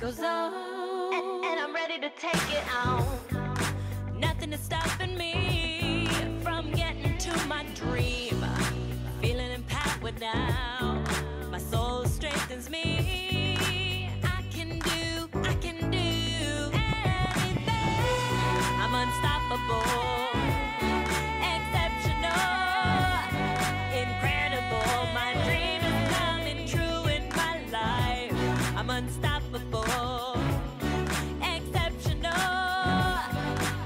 goes on, and I'm ready to take it on. Nothing is stopping me from getting to my dream. Feeling empowered now, my soul strengthens me. I can do anything. I'm unstoppable, exceptional, incredible. My dream is coming true in my life. I'm unstoppable, exceptional,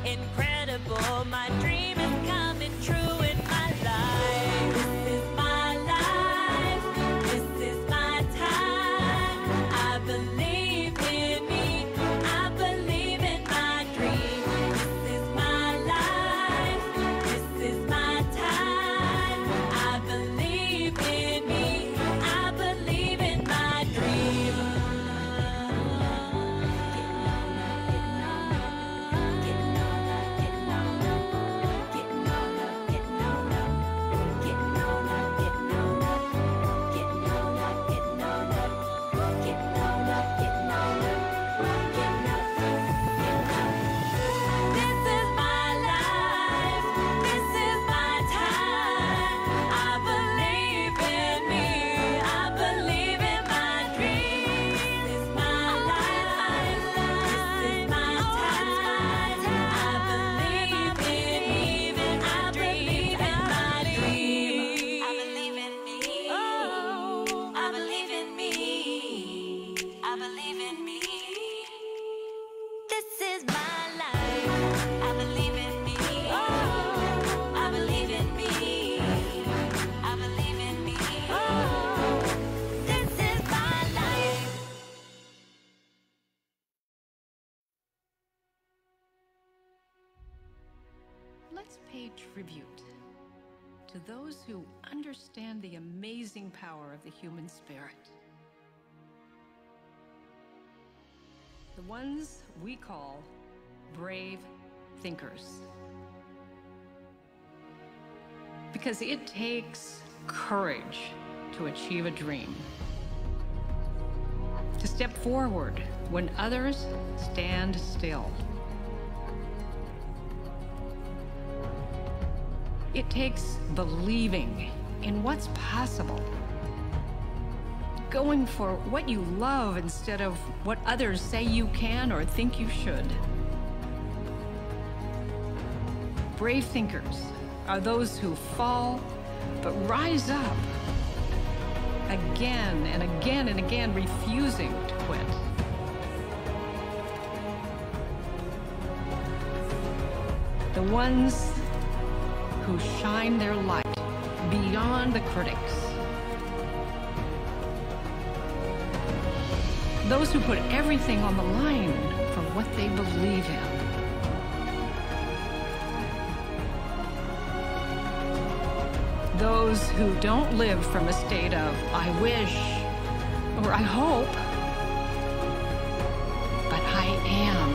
incredible. My dream is coming true in my life. This is my life. This is my time. I believe in me. I believe in my dream. This is my life. This is my time. I believe in me. I believe in my dream. Getting on up, getting on up, getting on up, getting on up, getting on up, getting on up, getting on up, getting on up, getting on up, getting on up, getting up, getting up. This is my life. This is my time. I believe in me. I believe in my dream. This is my life. This is my time. I believe in me. I believe in my dream. I believe in me. I believe in me. I believe in me. This is my life. I believe in me. I believe in me. I believe in me. This is my life. Let's pay tribute to those who understand the amazing power of the human spirit. The ones we call brave thinkers. Because it takes courage to achieve a dream. To step forward when others stand still. It takes believing in what's possible. Going for what you love instead of what others say you can or think you should. Brave thinkers are those who fall but rise up again and again and again, refusing to quit. The ones who shine their light beyond the critics. Those who put everything on the line for what they believe in. Those who don't live from a state of, I wish, or I hope, but I am.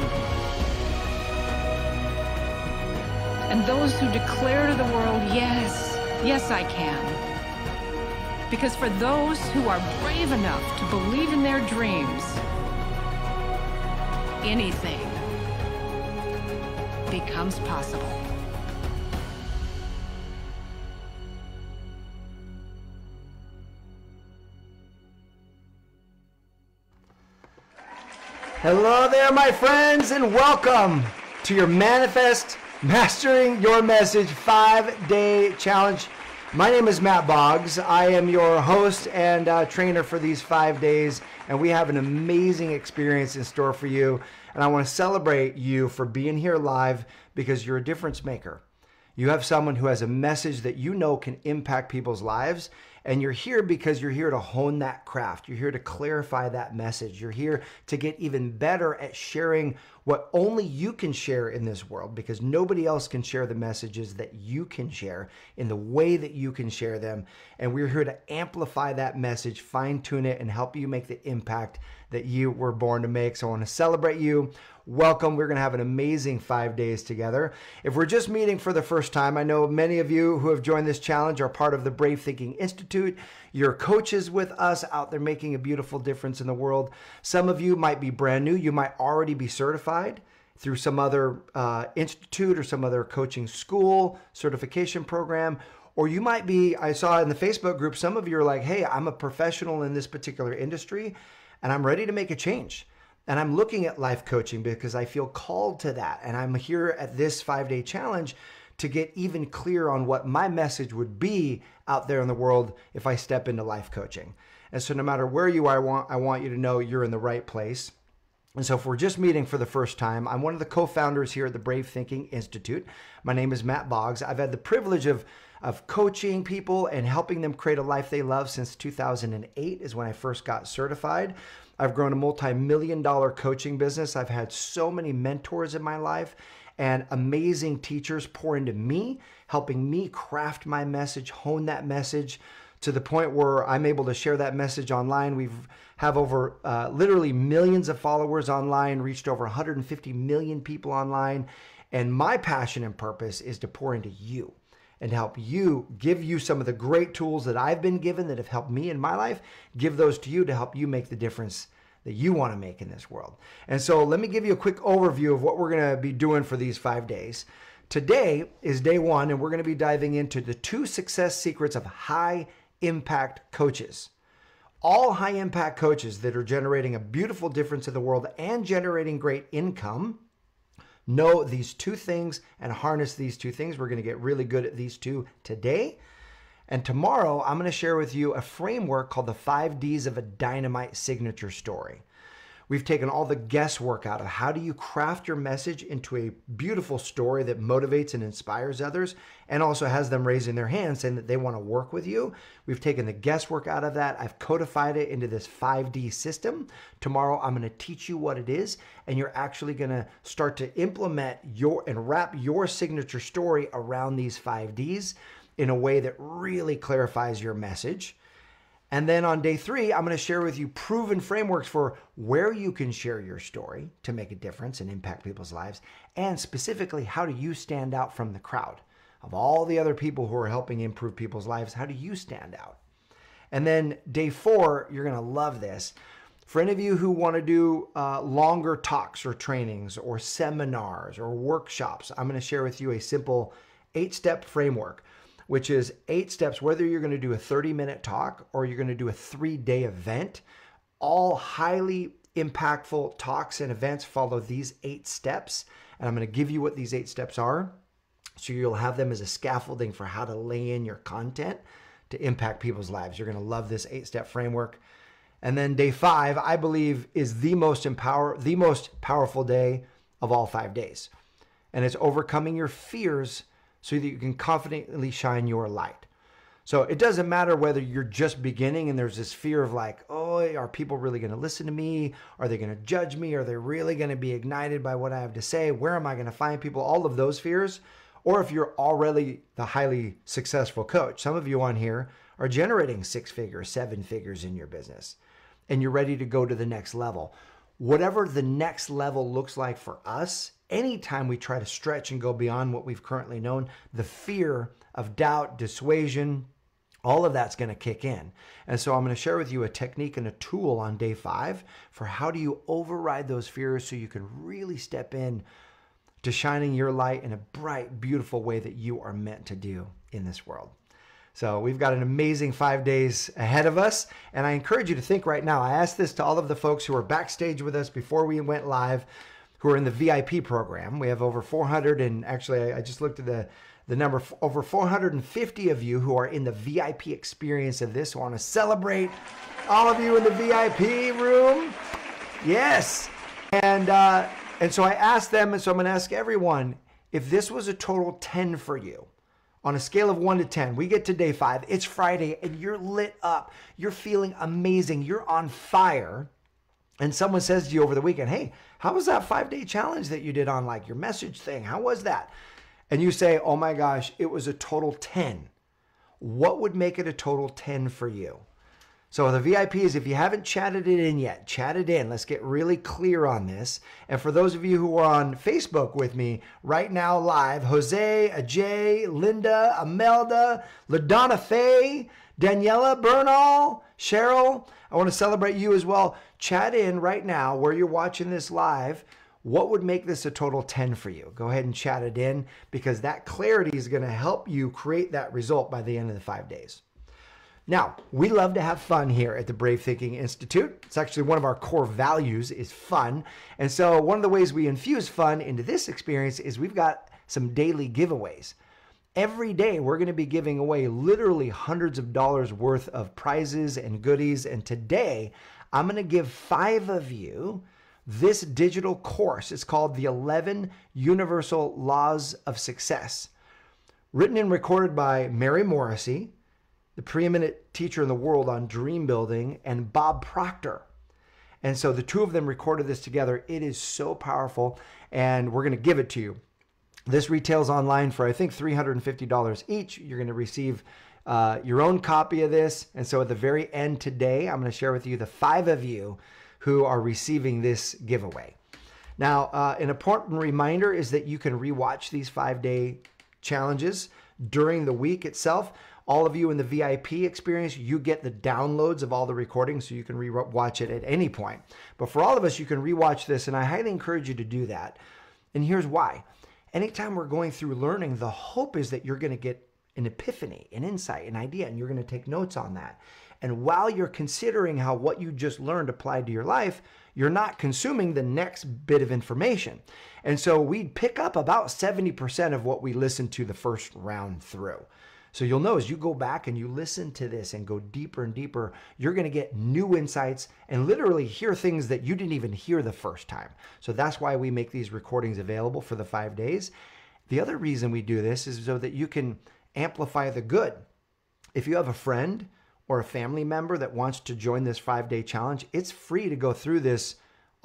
And those who declare to the world, yes, yes I can. Because for those who are brave enough to believe in their dreams, anything becomes possible. Hello there, my friends, and welcome to your Manifest Mastering Your Message 5-Day Challenge. My name is Matt Boggs. I am your host and trainer for these 5 days, and we have an amazing experience in store for you. And I want to celebrate you for being here live because you're a difference maker. You have someone who has a message that you know can impact people's lives, and you're here because you're here to hone that craft. You're here to clarify that message. You're here to get even better at sharing what only you can share in this world, because nobody else can share the messages that you can share in the way that you can share them. And we're here to amplify that message, fine tune it, and help you make the impact that you were born to make. So I want to celebrate you. Welcome. We're going to have an amazing 5 days together. If we're just meeting for the first time, I know many of you who have joined this challenge are part of the Brave Thinking Institute. You're coaches with us out there making a beautiful difference in the world. Some of you might be brand new. You might already be certified through some other institute or some other coaching school, certification program. Or you might be, I saw in the Facebook group, some of you are like, hey, I'm a professional in this particular industry and I'm ready to make a change. And I'm looking at life coaching because I feel called to that. And I'm here at this 5-day challenge to get even clear on what my message would be out there in the world if I step into life coaching. And so no matter where you are, I want you to know you're in the right place. And so if we're just meeting for the first time, I'm one of the co-founders here at the Brave Thinking Institute. My name is Matt Boggs. I've had the privilege of coaching people and helping them create a life they love since 2008 is when I first got certified. I've grown a multi-million-dollar coaching business. I've had so many mentors in my life and amazing teachers pour into me, helping me craft my message, hone that message to the point where I'm able to share that message online. We have over literally millions of followers online, reached over 150 million people online. And my passion and purpose is to pour into you and help you, give you some of the great tools that I've been given that have helped me in my life, give those to you to help you make the difference that you want to make in this world. And so let me give you a quick overview of what we're going to be doing for these 5 days. Today is day 1, and we're going to be diving into the 2 success secrets of high impact coaches. All high impact coaches that are generating a beautiful difference in the world and generating great income know these 2 things and harness these 2 things. We're going to get really good at these 2 today. And tomorrow, I'm going to share with you a framework called the 5 Ds of a Dynamite Signature Story. We've taken all the guesswork out of how do you craft your message into a beautiful story that motivates and inspires others and also has them raising their hands saying that they want to work with you. We've taken the guesswork out of that. I've codified it into this 5D system. Tomorrow, I'm going to teach you what it is, and you're actually going to start to implement and wrap your signature story around these 5 Ds in a way that really clarifies your message. And then on day 3, I'm going to share with you proven frameworks for where you can share your story to make a difference and impact people's lives, and specifically, how do you stand out from the crowd? Of all the other people who are helping improve people's lives, how do you stand out? And then day 4, you're going to love this. For any of you who want to do longer talks or trainings or seminars or workshops, I'm going to share with you a simple 8-step framework, which is 8 steps, whether you're going to do a 30-minute talk or you're going to do a 3-day event. All highly impactful talks and events follow these 8 steps. And I'm going to give you what these 8 steps are, so you'll have them as a scaffolding for how to lay in your content to impact people's lives. You're going to love this 8-step framework. And then day 5, I believe, is the most powerful day of all 5 days. And it's overcoming your fears so that you can confidently shine your light. So it doesn't matter whether you're just beginning and there's this fear of like, oh, are people really going to listen to me? Are they going to judge me? Are they really going to be ignited by what I have to say? Where am I going to find people? All of those fears. Or if you're already the highly successful coach, some of you on here are generating 6 figures, 7 figures in your business, and you're ready to go to the next level. Whatever the next level looks like for us, anytime we try to stretch and go beyond what we've currently known, the fear of doubt, dissuasion, all of that's going to kick in. And so I'm going to share with you a technique and a tool on day 5 for how do you override those fears so you can really step in to shining your light in a bright, beautiful way that you are meant to do in this world. So we've got an amazing 5 days ahead of us. And I encourage you to think right now. I asked this to all of the folks who are backstage with us before we went live, who are in the VIP program. We have over 400, and actually I just looked at the number, over 450 of you who are in the VIP experience of this. I want to celebrate all of you in the VIP room. Yes. And so I asked them, and so I'm going to ask everyone, if this was a total 10 for you, on a scale of 1 to 10, we get to day 5, it's Friday, and you're lit up, you're feeling amazing, you're on fire. and someone says to you over the weekend, hey, how was that 5-day challenge that you did on like your message thing? How was that? And you say, oh my gosh, it was a total 10. What would make it a total 10 for you? So the VIPs, if you haven't chatted it in yet, chat it in. Let's get really clear on this. And for those of you who are on Facebook with me right now live, Jose, Ajay, Linda, Amelda, LaDonna Faye, Daniela, Bernal, Cheryl, I want to celebrate you as well. Chat in right now where you're watching this live. What would make this a total 10 for you? Go ahead and chat it in, because that clarity is going to help you create that result by the end of the 5 days. Now, we love to have fun here at the Brave Thinking Institute. It's actually one of our core values is fun. And so one of the ways we infuse fun into this experience is we've got some daily giveaways. Every day, we're going to be giving away literally hundreds of dollars worth of prizes and goodies. And today, I'm going to give 5 of you this digital course. It's called the 11 Universal Laws of Success. Written and recorded by Mary Morrissey, the preeminent teacher in the world on dream building, and Bob Proctor. And so the two of them recorded this together. It is so powerful, and we're going to give it to you. This retails online for, I think, $350 each. You're going to receive your own copy of this. And so at the very end today, I'm going to share with you the 5 of you who are receiving this giveaway. Now, an important reminder is that you can rewatch these 5-day challenges during the week itself. All of you in the VIP experience, you get the downloads of all the recordings, so you can rewatch it at any point. But for all of us, you can rewatch this, and I highly encourage you to do that. And here's why. Anytime we're going through learning, the hope is that you're going to get an epiphany, an insight, an idea, and you're going to take notes on that. And while you're considering how what you just learned applied to your life, you're not consuming the next bit of information. And so we'd pick up about 70% of what we listened to the first round through. So you'll know as you go back and you listen to this and go deeper and deeper, you're going to get new insights and literally hear things that you didn't even hear the first time. So that's why we make these recordings available for the 5 days. The other reason we do this is so that you can amplify the good. If you have a friend or a family member that wants to join this 5-day challenge, it's free to go through this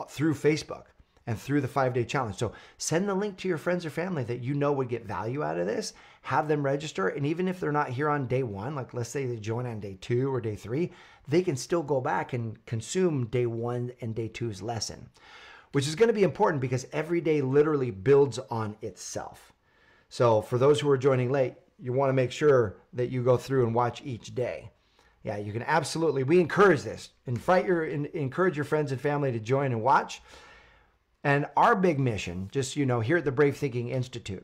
through Facebook and through the 5-day challenge. So send the link to your friends or family that you know would get value out of this. Have them register. And even if they're not here on day 1, like let's say they join on day 2 or day 3, they can still go back and consume day 1 and day 2's lesson, which is going to be important because every day literally builds on itself. So for those who are joining late, you want to make sure that you go through and watch each day. Yeah, you can absolutely, we encourage this. Encourage your friends and family to join and watch. And our big mission, just so you know, here at the Brave Thinking Institute,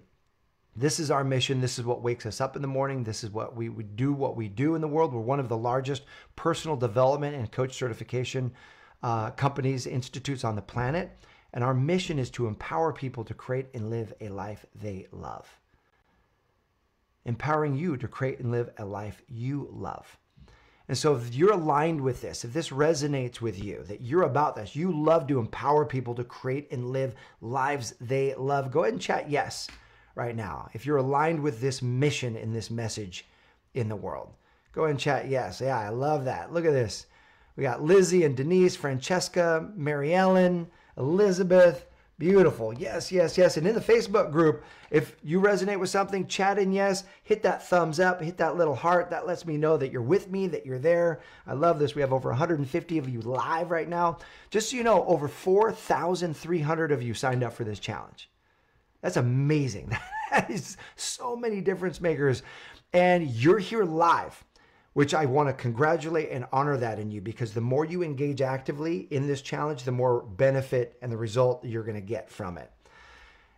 this is our mission. This is what wakes us up in the morning. This is what we would do, what we do in the world. We're one of the largest personal development and coach certification companies, institutes on the planet. And our mission is to empower people to create and live a life they love. Empowering you to create and live a life you love. And so if you're aligned with this, if this resonates with you, that you're about this, you love to empower people to create and live lives they love, go ahead and chat yes right now. If you're aligned with this mission and this message in the world, go ahead and chat yes. Yeah, I love that. Look at this. We got Lizzie and Denise, Francesca, Mary Ellen, Elizabeth. Beautiful. Yes, yes, yes. And in the Facebook group, if you resonate with something, chat in yes, hit that thumbs up, hit that little heart. That lets me know that you're with me, that you're there. I love this. We have over 150 of you live right now. Just so you know, over 4,300 of you signed up for this challenge. That's amazing. That is so many difference makers. And you're here live, which I want to congratulate and honor that in you, because the more you engage actively in this challenge, the more benefit and the result you're going to get from it.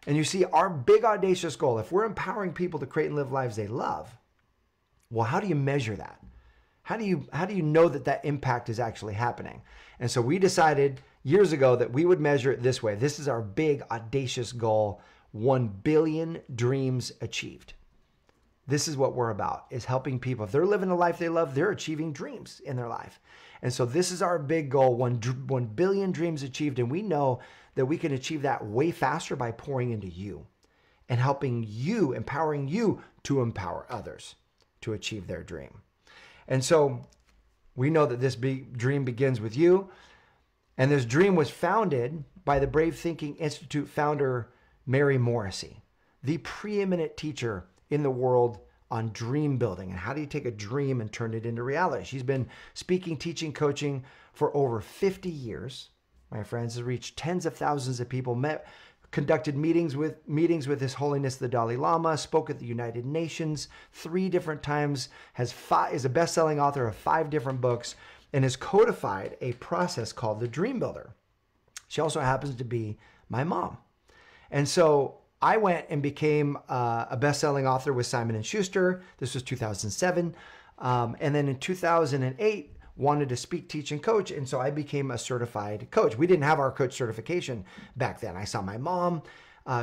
And you see, our big audacious goal, if we're empowering people to create and live lives they love, well, how do you measure that? How do you know that that impact is actually happening? And so we decided years ago that we would measure it this way. This is our big audacious goal, 1 billion dreams achieved. This is what we're about, is helping people. If they're living a life they love, they're achieving dreams in their life. And so this is our big goal, 1 billion dreams achieved. And we know that we can achieve that way faster by pouring into you and helping you, empowering you to empower others to achieve their dream. And so we know that this big dream begins with you. And this dream was founded by the Brave Thinking Institute founder, Mary Morrissey, the preeminent teacher in the world on dream building and how do you take a dream and turn it into reality. She's been speaking, teaching, coaching for over 50 years. My friends, has reached tens of thousands of people, conducted meetings with His Holiness the Dalai Lama, spoke at the United Nations 3 different times, is a best-selling author of 5 different books, and has codified a process called the Dream Builder. She also happens to be my mom. And so I went and became a best-selling author with Simon & Schuster. This was 2007. And then in 2008, wanted to speak, teach, and coach. And so I became a certified coach. We didn't have our coach certification back then. I saw my mom.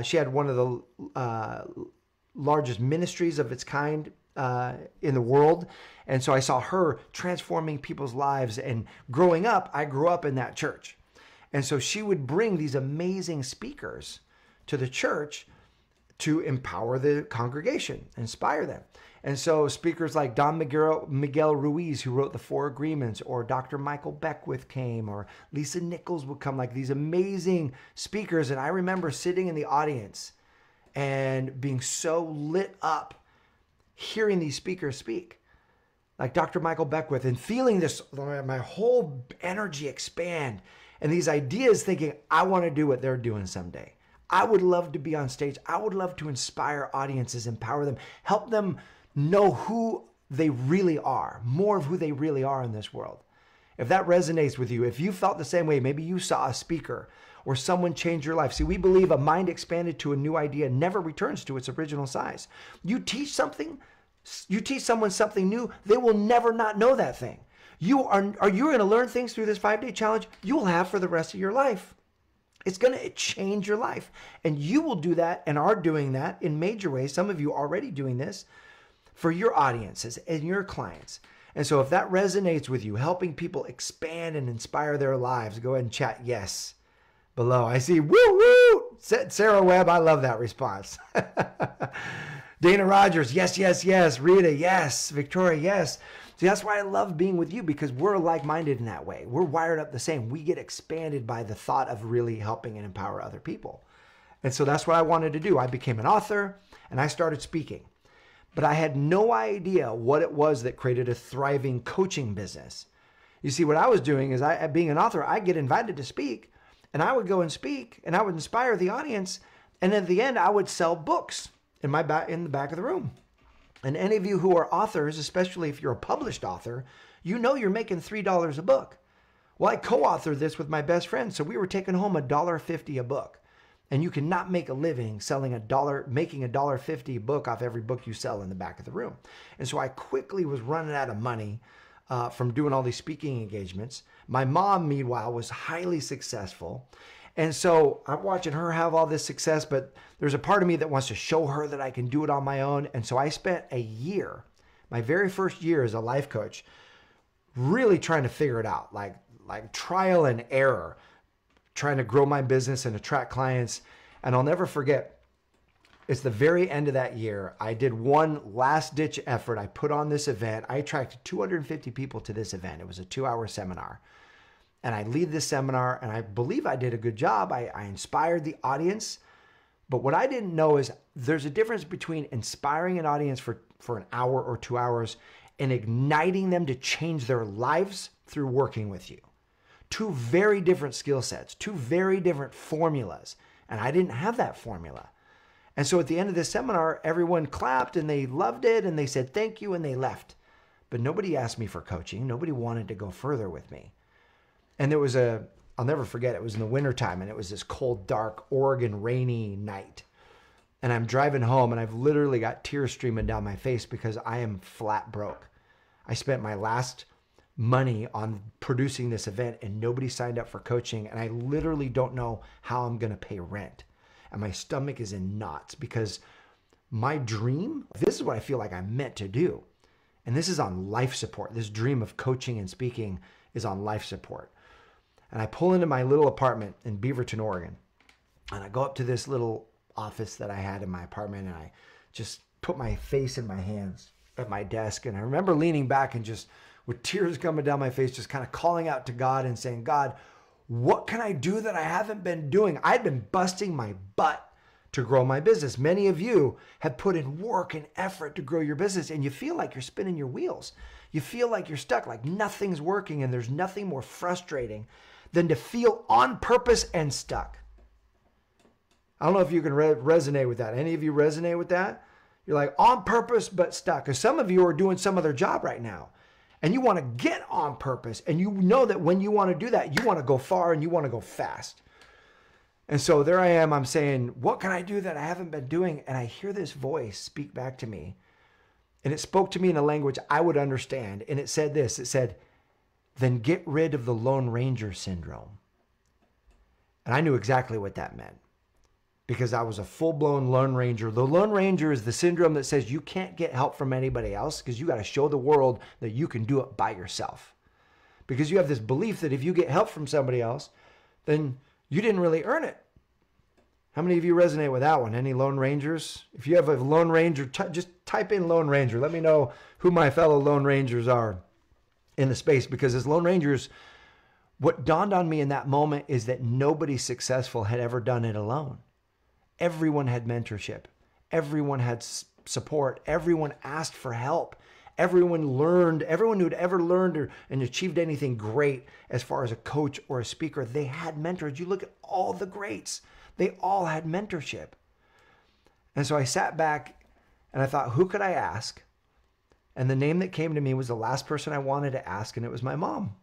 She had one of the largest ministries of its kind in the world. And so I saw her transforming people's lives. And growing up, I grew up in that church. And so she would bring these amazing speakers to the church to empower the congregation, inspire them. And so speakers like Don Miguel Ruiz, who wrote the 4 Agreements, or Dr. Michael Beckwith came, or Lisa Nichols would come, like these amazing speakers. And I remember sitting in the audience and being so lit up hearing these speakers speak, like Dr. Michael Beckwith, and feeling this, my whole energy expand, and these ideas thinking, I want to do what they're doing someday. I would love to be on stage. I would love to inspire audiences, empower them, help them know who they really are, more of who they really are in this world. If that resonates with you, if you felt the same way, maybe you saw a speaker or someone change your life. See, we believe a mind expanded to a new idea never returns to its original size. You teach someone something new, they will never not know that thing. You're going to learn things through this 5-day challenge you will have for the rest of your life. It's going to change your life. And you will do that and are doing that in major ways. Some of you are already doing this for your audiences and your clients. And so if that resonates with you, helping people expand and inspire their lives, go ahead and chat yes below. I see, woo, woo. Sarah Webb, I love that response. Dana Rogers, yes, yes, yes. Rita, yes. Victoria, yes. See, that's why I love being with you, because we're like-minded in that way. We're wired up the same. We get expanded by the thought of really helping and empower other people. And so that's what I wanted to do. I became an author and I started speaking. But I had no idea what it was that created a thriving coaching business. You see, what I was doing is, being an author, I get invited to speak, and I would go and speak, and I would inspire the audience, and at the end, I would sell books in the back of the room. And any of you who are authors, especially if you're a published author, you know you're making $3 a book. Well, I co-authored this with my best friend, so we were taking home $1.50 a book. And you cannot make a living making $1.50 a book off every book you sell in the back of the room. And so I quickly was running out of money from doing all these speaking engagements. My mom, meanwhile, was highly successful. And so I'm watching her have all this success, but there's a part of me that wants to show her that I can do it on my own. And so I spent a year, my very first year as a life coach, really trying to figure it out, like trial and error, trying to grow my business and attract clients. And I'll never forget, it's the very end of that year, I did one last ditch effort. I put on this event. I attracted 250 people to this event. It was a 2-hour seminar. And I lead this seminar, and I believe I did a good job. I inspired the audience. But what I didn't know is there's a difference between inspiring an audience for an hour or 2 hours and igniting them to change their lives through working with you. 2 very different skill sets, 2 very different formulas. And I didn't have that formula. And so at the end of this seminar, everyone clapped and they loved it and they said thank you and they left. But nobody asked me for coaching. Nobody wanted to go further with me. And there was I'll never forget, it was in the wintertime and it was this cold, dark, Oregon, rainy night. And I'm driving home and I've literally got tears streaming down my face because I am flat broke. I spent my last money on producing this event and nobody signed up for coaching. And I literally don't know how I'm going to pay rent. And my stomach is in knots because my dream, this is what I feel like I'm meant to do. And this is on life support. This dream of coaching and speaking is on life support. And I pull into my little apartment in Beaverton, Oregon. And I go up to this little office that I had in my apartment. And I just put my face in my hands at my desk. And I remember leaning back and just with tears coming down my face, just kind of calling out to God and saying, God, what can I do that I haven't been doing? I'd been busting my butt to grow my business. Many of you have put in work and effort to grow your business, and you feel like you're spinning your wheels. You feel like you're stuck, like nothing's working, and there's nothing more frustrating than to feel on purpose and stuck. I don't know if you can resonate with that. Any of you resonate with that? You're like on purpose but stuck. Because some of you are doing some other job right now, and you want to get on purpose, and you know that when you want to do that, you want to go far and you want to go fast. And so there I am, I'm saying, what can I do that I haven't been doing? And I hear this voice speak back to me. And it spoke to me in a language I would understand. And it said this, it said, then get rid of the Lone Ranger syndrome. And I knew exactly what that meant because I was a full-blown Lone Ranger. The Lone Ranger is the syndrome that says you can't get help from anybody else because you got to show the world that you can do it by yourself. Because you have this belief that if you get help from somebody else, then you didn't really earn it. How many of you resonate with that one? Any Lone Rangers? If you have a Lone Ranger, just type in Lone Ranger. Let me know who my fellow Lone Rangers are in the space. Because as Lone Rangers, what dawned on me in that moment is that nobody successful had ever done it alone. Everyone had mentorship. Everyone had support. Everyone asked for help. Everyone learned, everyone who'd ever learned and achieved anything great as far as a coach or a speaker, they had mentors. You look at all the greats, they all had mentorship. And so I sat back and I thought, who could I ask? And the name that came to me was the last person I wanted to ask, and it was my mom.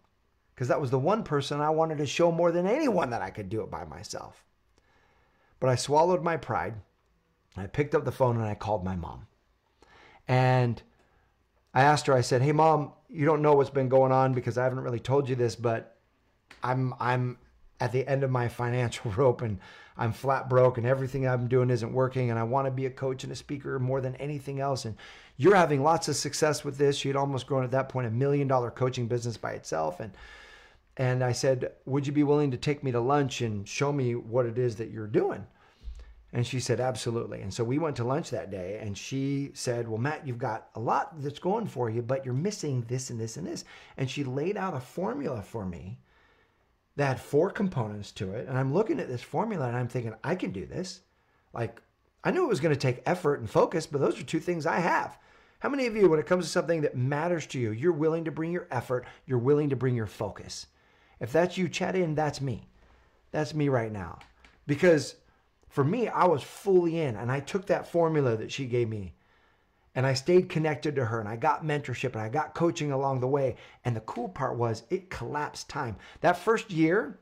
Because that was the one person I wanted to show more than anyone that I could do it by myself. But I swallowed my pride. I picked up the phone and I called my mom. And I asked her, I said, hey, Mom, you don't know what's been going on because I haven't really told you this, but I'm at the end of my financial rope and I'm flat broke and everything I'm doing isn't working. And I want to be a coach and a speaker more than anything else. And you're having lots of success with this. She had almost grown at that point $1 million coaching business by itself. And I said, would you be willing to take me to lunch and show me what it is that you're doing? And she said, absolutely. And so we went to lunch that day and she said, well, Matt, you've got a lot that's going for you, but you're missing this and this and this. And she laid out a formula for me that had 4 components to it. And I'm looking at this formula and I'm thinking, I can do this. Like, I knew it was going to take effort and focus, but those are 2 things I have. How many of you, when it comes to something that matters to you, you're willing to bring your effort, you're willing to bring your focus? If that's you, chat in, that's me. That's me right now. Because for me, I was fully in, and I took that formula that she gave me and I stayed connected to her, and I got mentorship and I got coaching along the way. And the cool part was it collapsed time. That first year,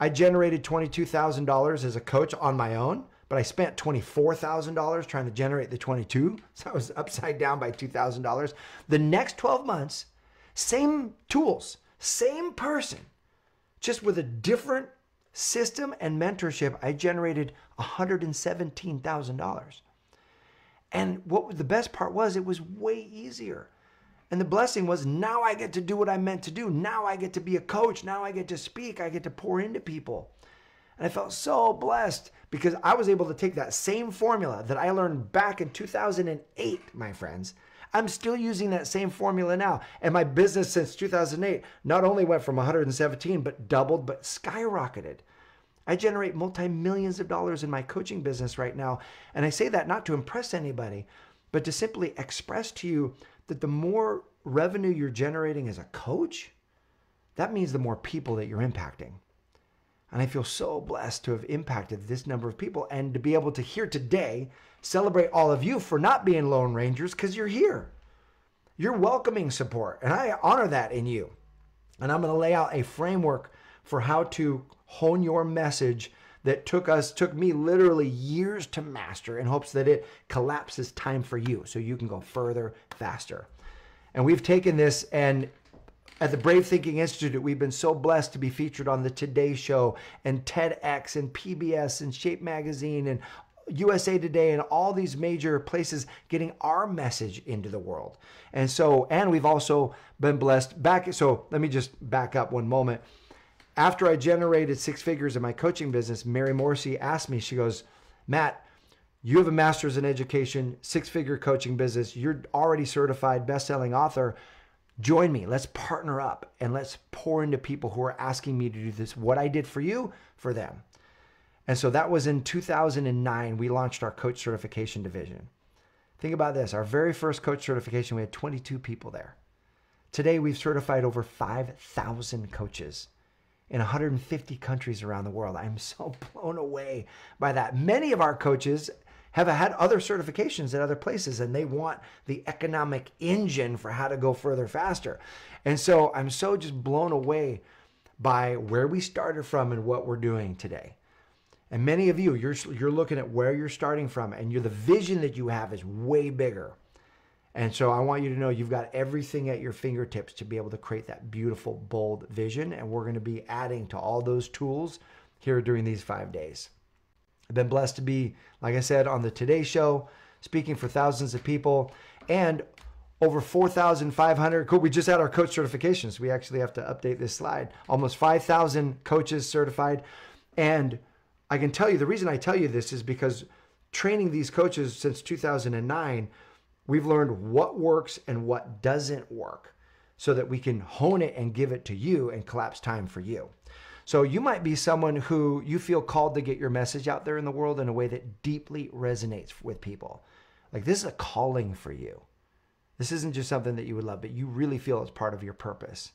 I generated $22,000 as a coach on my own, but I spent $24,000 trying to generate the 22. So I was upside down by $2,000. The next 12 months, same tools, same person, just with a different system and mentorship, I generated $117,000. And what the best part was, it was way easier. And the blessing was, now I get to do what I meant to do. Now I get to be a coach. Now I get to speak. I get to pour into people. And I felt so blessed because I was able to take that same formula that I learned back in 2008, my friends. I'm still using that same formula now. And my business since 2008 not only went from 117, but doubled, but skyrocketed. I generate multi-millions of dollars in my coaching business right now. And I say that not to impress anybody, but to simply express to you that the more revenue you're generating as a coach, that means the more people that you're impacting. And I feel so blessed to have impacted this number of people and to be able to here today celebrate all of you for not being Lone Rangers because you're here. You're welcoming support, and I honor that in you. And I'm going to lay out a framework for how to hone your message that took me literally years to master in hopes that it collapses time for you so you can go further, faster. And we've taken this, and at the Brave Thinking Institute, we've been so blessed to be featured on the Today Show and TEDx and PBS and Shape Magazine and USA Today and all these major places getting our message into the world. And we've also been blessed so let me just back up one moment. After I generated 6 figures in my coaching business, Mary Morrissey asked me, she goes, Matt, you have a master's in education, 6-figure coaching business. You're already certified best-selling author. Join me. Let's partner up and let's pour into people who are asking me to do this. What I did for you, for them. And so that was in 2009. We launched our coach certification division. Think about this. Our very first coach certification, we had 22 people there. Today, we've certified over 5,000 coaches in 150 countries around the world. I'm so blown away by that. Many of our coaches have had other certifications at other places, and they want the economic engine for how to go further faster. And so I'm so just blown away by where we started from and what we're doing today. And many of you, you're looking at where you're starting from, and the vision that you have is way bigger. And so I want you to know you've got everything at your fingertips to be able to create that beautiful, bold vision. And we're going to be adding to all those tools here during these 5 days. I've been blessed to be, like I said, on the Today Show, speaking for thousands of people, and over 4,500. Cool. We just had our coach certifications. We actually have to update this slide. Almost 5,000 coaches certified. And I can tell you, the reason I tell you this is because training these coaches since 2009, we've learned what works and what doesn't work so that we can hone it and give it to you and collapse time for you. So you might be someone who you feel called to get your message out there in the world in a way that deeply resonates with people. Like, this is a calling for you. This isn't just something that you would love, but you really feel it's part of your purpose.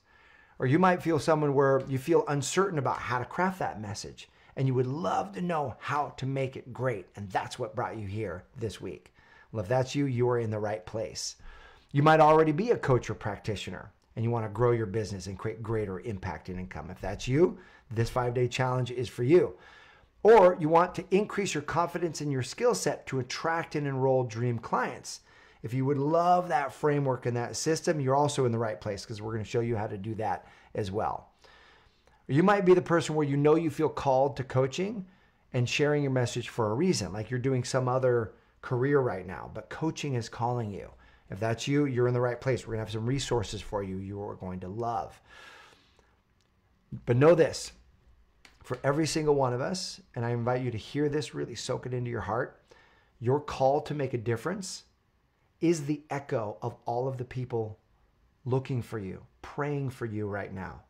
Or you might feel someone where you feel uncertain about how to craft that message and you would love to know how to make it great. And that's what brought you here this week. Well, if that's you, you are in the right place. You might already be a coach or practitioner and you want to grow your business and create greater impact and income. If that's you, this 5-day challenge is for you. Or you want to increase your confidence in your skill set to attract and enroll dream clients. If you would love that framework and that system, you're also in the right place because we're going to show you how to do that as well. You might be the person where you feel called to coaching and sharing your message for a reason, like you're doing some other career right now, but coaching is calling you. If that's you, you're in the right place. We're going to have some resources for you you are going to love. But know this, for every single one of us, and I invite you to hear this, really soak it into your heart, your call to make a difference is the echo of all of the people looking for you, praying for you right now.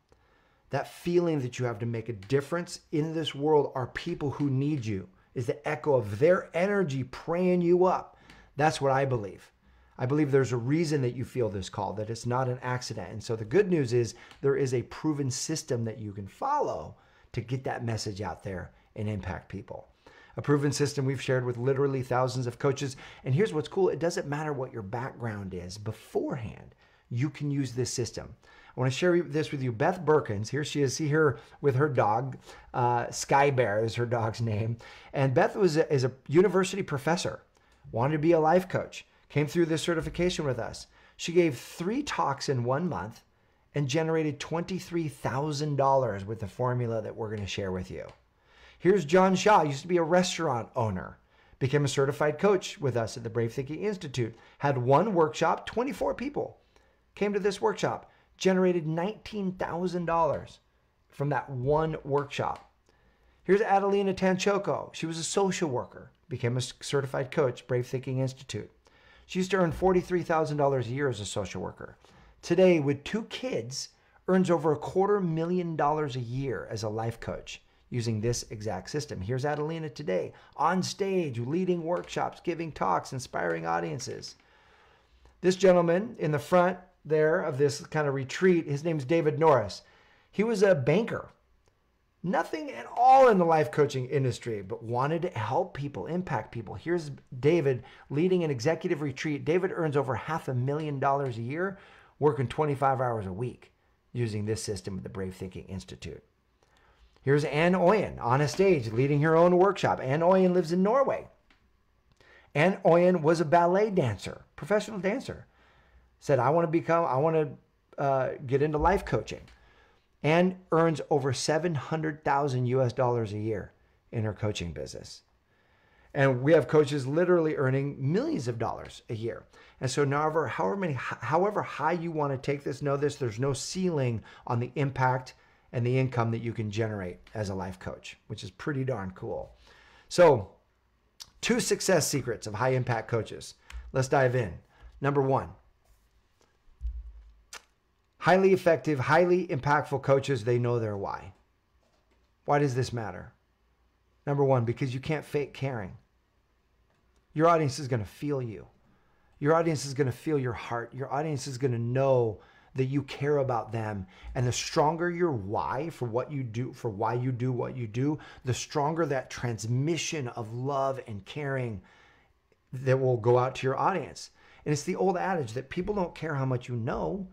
That feeling that you have to make a difference in this world are people who need you, is the echo of their energy praying you up. That's what I believe. I believe there's a reason that you feel this call, that it's not an accident. And so the good news is there is a proven system that you can follow to get that message out there and impact people. A proven system we've shared with literally thousands of coaches. And here's what's cool. It doesn't matter what your background is beforehand. You can use this system. I want to share this with you. Beth Berkins, here she is. See her with her dog. Sky Bear is her dog's name. And Beth is a university professor, wanted to be a life coach, came through this certification with us. She gave 3 talks in 1 month and generated $23,000 with the formula that we're going to share with you. Here's John Shaw, used to be a restaurant owner, became a certified coach with us at the Brave Thinking Institute, had 1 workshop, 24 people came to this workshop, generated $19,000 from that 1 workshop. Here's Adelina Tanchoco. She was a social worker, became a certified coach, Brave Thinking Institute. She used to earn $43,000 a year as a social worker. Today, with 2 kids, earns over $250,000 a year as a life coach using this exact system. Here's Adelina today, on stage, leading workshops, giving talks, inspiring audiences. This gentleman in the front there of this kind of retreat, his name's David Norris. He was a banker. Nothing at all in the life coaching industry, but wanted to help people, impact people. Here's David leading an executive retreat. David earns over $500,000 a year, working 25 hours a week using this system at the Brave Thinking Institute. Here's Ann Oyen on a stage leading her own workshop. Ann Oyen lives in Norway. Ann Oyen was a ballet dancer, professional dancer. Said, I want to get into life coaching. And earns over $700,000 US a year in her coaching business. And we have coaches literally earning millions of dollars a year. And so however high you want to take this, know this, there's no ceiling on the impact and the income that you can generate as a life coach, which is pretty darn cool. So 2 success secrets of high impact coaches. Let's dive in. Number 1, Highly effective, highly impactful coaches, they know their why. Why does this matter? Number one, because you can't fake caring. Your audience is going to feel you. Your audience is going to feel your heart. Your audience is going to know that you care about them. And the stronger your why for what you do, for why you do what you do, the stronger that transmission of love and caring that will go out to your audience. And it's the old adage that people don't care how much you know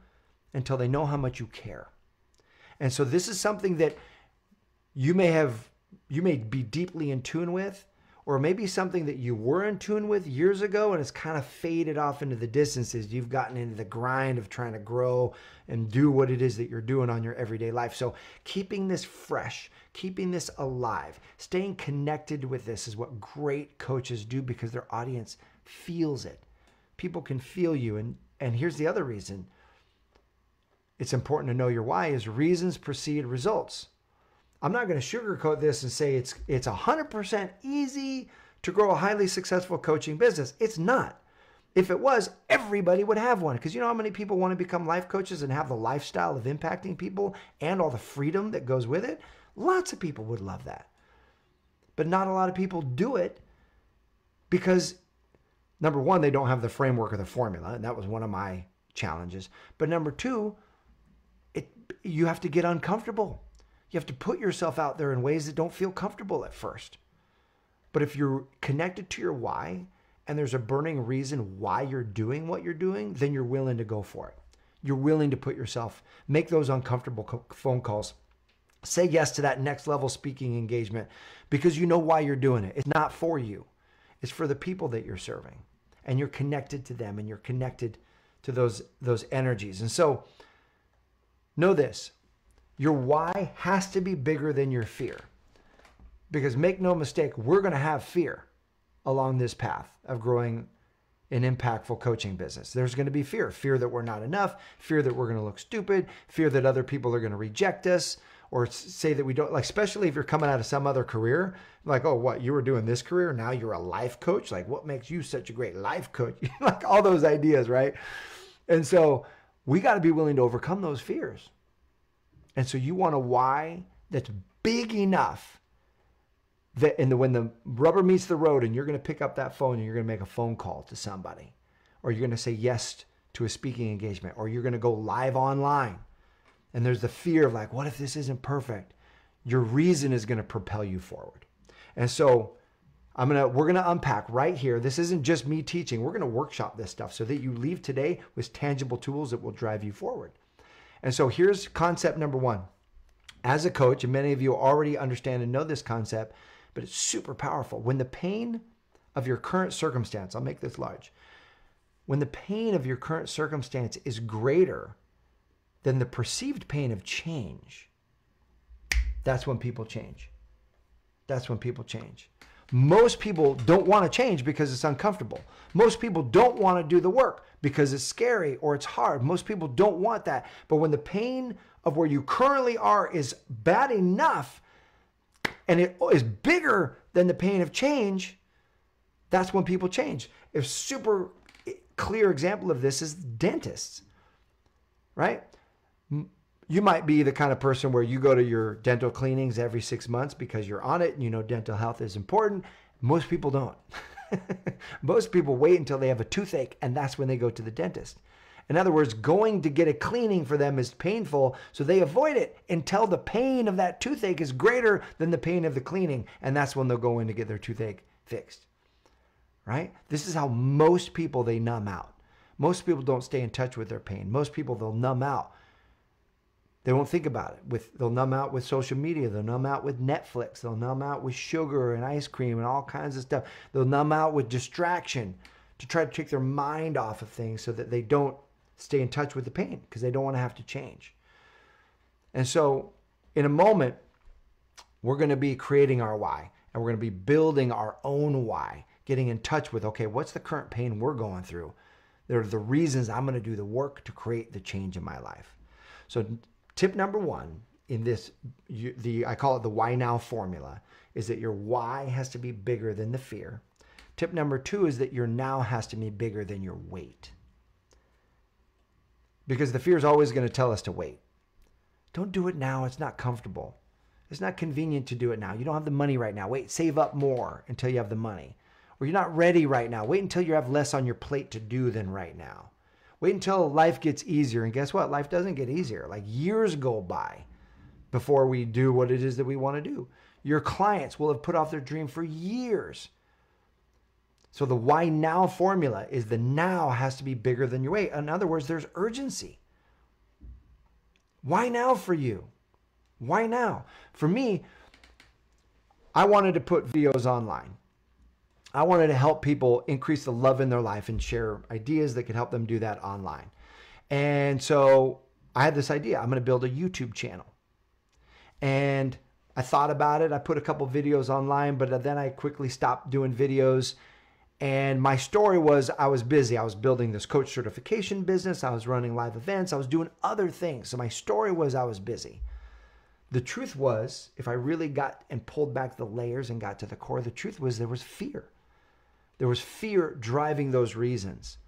until they know how much you care. And so this is something that you may be deeply in tune with, or maybe something that you were in tune with years ago and it's kind of faded off into the distances. You've gotten into the grind of trying to grow and do what it is that you're doing on your everyday life. So keeping this fresh, keeping this alive, staying connected with this is what great coaches do, because their audience feels it. People can feel you. And here's the other reason it's important to know your why is reasons precede results. I'm not going to sugarcoat this and say it's 100% easy to grow a highly successful coaching business. It's not. If it was, everybody would have one. Because you know how many people want to become life coaches and have the lifestyle of impacting people and all the freedom that goes with it? Lots of people would love that. But not a lot of people do it because, number one, they don't have the framework or the formula. And that was one of my challenges. But number two, you have to get uncomfortable. You have to put yourself out there in ways that don't feel comfortable at first. But if you're connected to your why and there's a burning reason why you're doing what you're doing, then you're willing to go for it. You're willing to put yourself, make those uncomfortable phone calls. Say yes to that next level speaking engagement because you know why you're doing it. It's not for you. It's for the people that you're serving. And you're connected to them and you're connected to those energies. And so know this. Your why has to be bigger than your fear. Because make no mistake, we're going to have fear along this path of growing an impactful coaching business. There's going to be fear. Fear that we're not enough. Fear that we're going to look stupid. Fear that other people are going to reject us or say that we don't, like, especially if you're coming out of some other career, like, oh, what, you were doing this career, now you're a life coach? Like, what makes you such a great life coach? Like all those ideas, right? And so we got to be willing to overcome those fears. And so you want a why that's big enough that when the rubber meets the road and you're going to pick up that phone and you're going to make a phone call to somebody, or you're going to say yes to a speaking engagement, or you're going to go live online. And there's the fear of like, what if this isn't perfect? Your reason is going to propel you forward. And so we're going to unpack right here. This isn't just me teaching. We're going to workshop this stuff so that you leave today with tangible tools that will drive you forward. And so here's concept number one. As a coach, and many of you already understand and know this concept, but it's super powerful. When the pain of your current circumstance, I'll make this large. When the pain of your current circumstance is greater than the perceived pain of change, that's when people change. That's when people change. Most people don't want to change because it's uncomfortable. Most people don't want to do the work because it's scary or it's hard. Most people don't want that. But when the pain of where you currently are is bad enough and it is bigger than the pain of change, that's when people change. A super clear example of this is dentists, right? You might be the kind of person where you go to your dental cleanings every 6 months because you're on it and you know dental health is important. Most people don't. Most people wait until they have a toothache and that's when they go to the dentist. In other words, going to get a cleaning for them is painful, so they avoid it until the pain of that toothache is greater than the pain of the cleaning, and that's when they'll go in to get their toothache fixed. Right? This is how most people, they numb out. Most people don't stay in touch with their pain. Most people, they'll numb out. They won't think about it. They'll numb out with social media. They'll numb out with Netflix. They'll numb out with sugar and ice cream and all kinds of stuff. They'll numb out with distraction to try to take their mind off of things so that they don't stay in touch with the pain because they don't want to have to change. And so in a moment, we're going to be creating our why, and we're going to be building our own why, getting in touch with, okay, what's the current pain we're going through? They're the reasons I'm going to do the work to create the change in my life. So tip number one in this, I call it the why now formula, is that your why has to be bigger than the fear. Tip number two is that your now has to be bigger than your wait. because the fear is always going to tell us to wait. Don't do it now. It's not comfortable. It's not convenient to do it now. You don't have the money right now. Wait, save up more until you have the money. Or you're not ready right now. Wait until you have less on your plate to do than right now. Wait until life gets easier. And guess what? Life doesn't get easier. Like years go by before we do what it is that we want to do. Your clients will have put off their dream for years. So the why now formula is the now has to be bigger than your wait. In other words, there's urgency. Why now for you? Why now? For me, I wanted to put videos online. I wanted to help people increase the love in their life and share ideas that could help them do that online. And so I had this idea. I'm going to build a YouTube channel. And I thought about it. I put a couple videos online, but then I quickly stopped doing videos. And my story was I was busy. I was building this coach certification business. I was running live events. I was doing other things. So my story was I was busy. The truth was, if I really got and pulled back the layers and got to the core, the truth was there was fear. There was fear driving those reasons.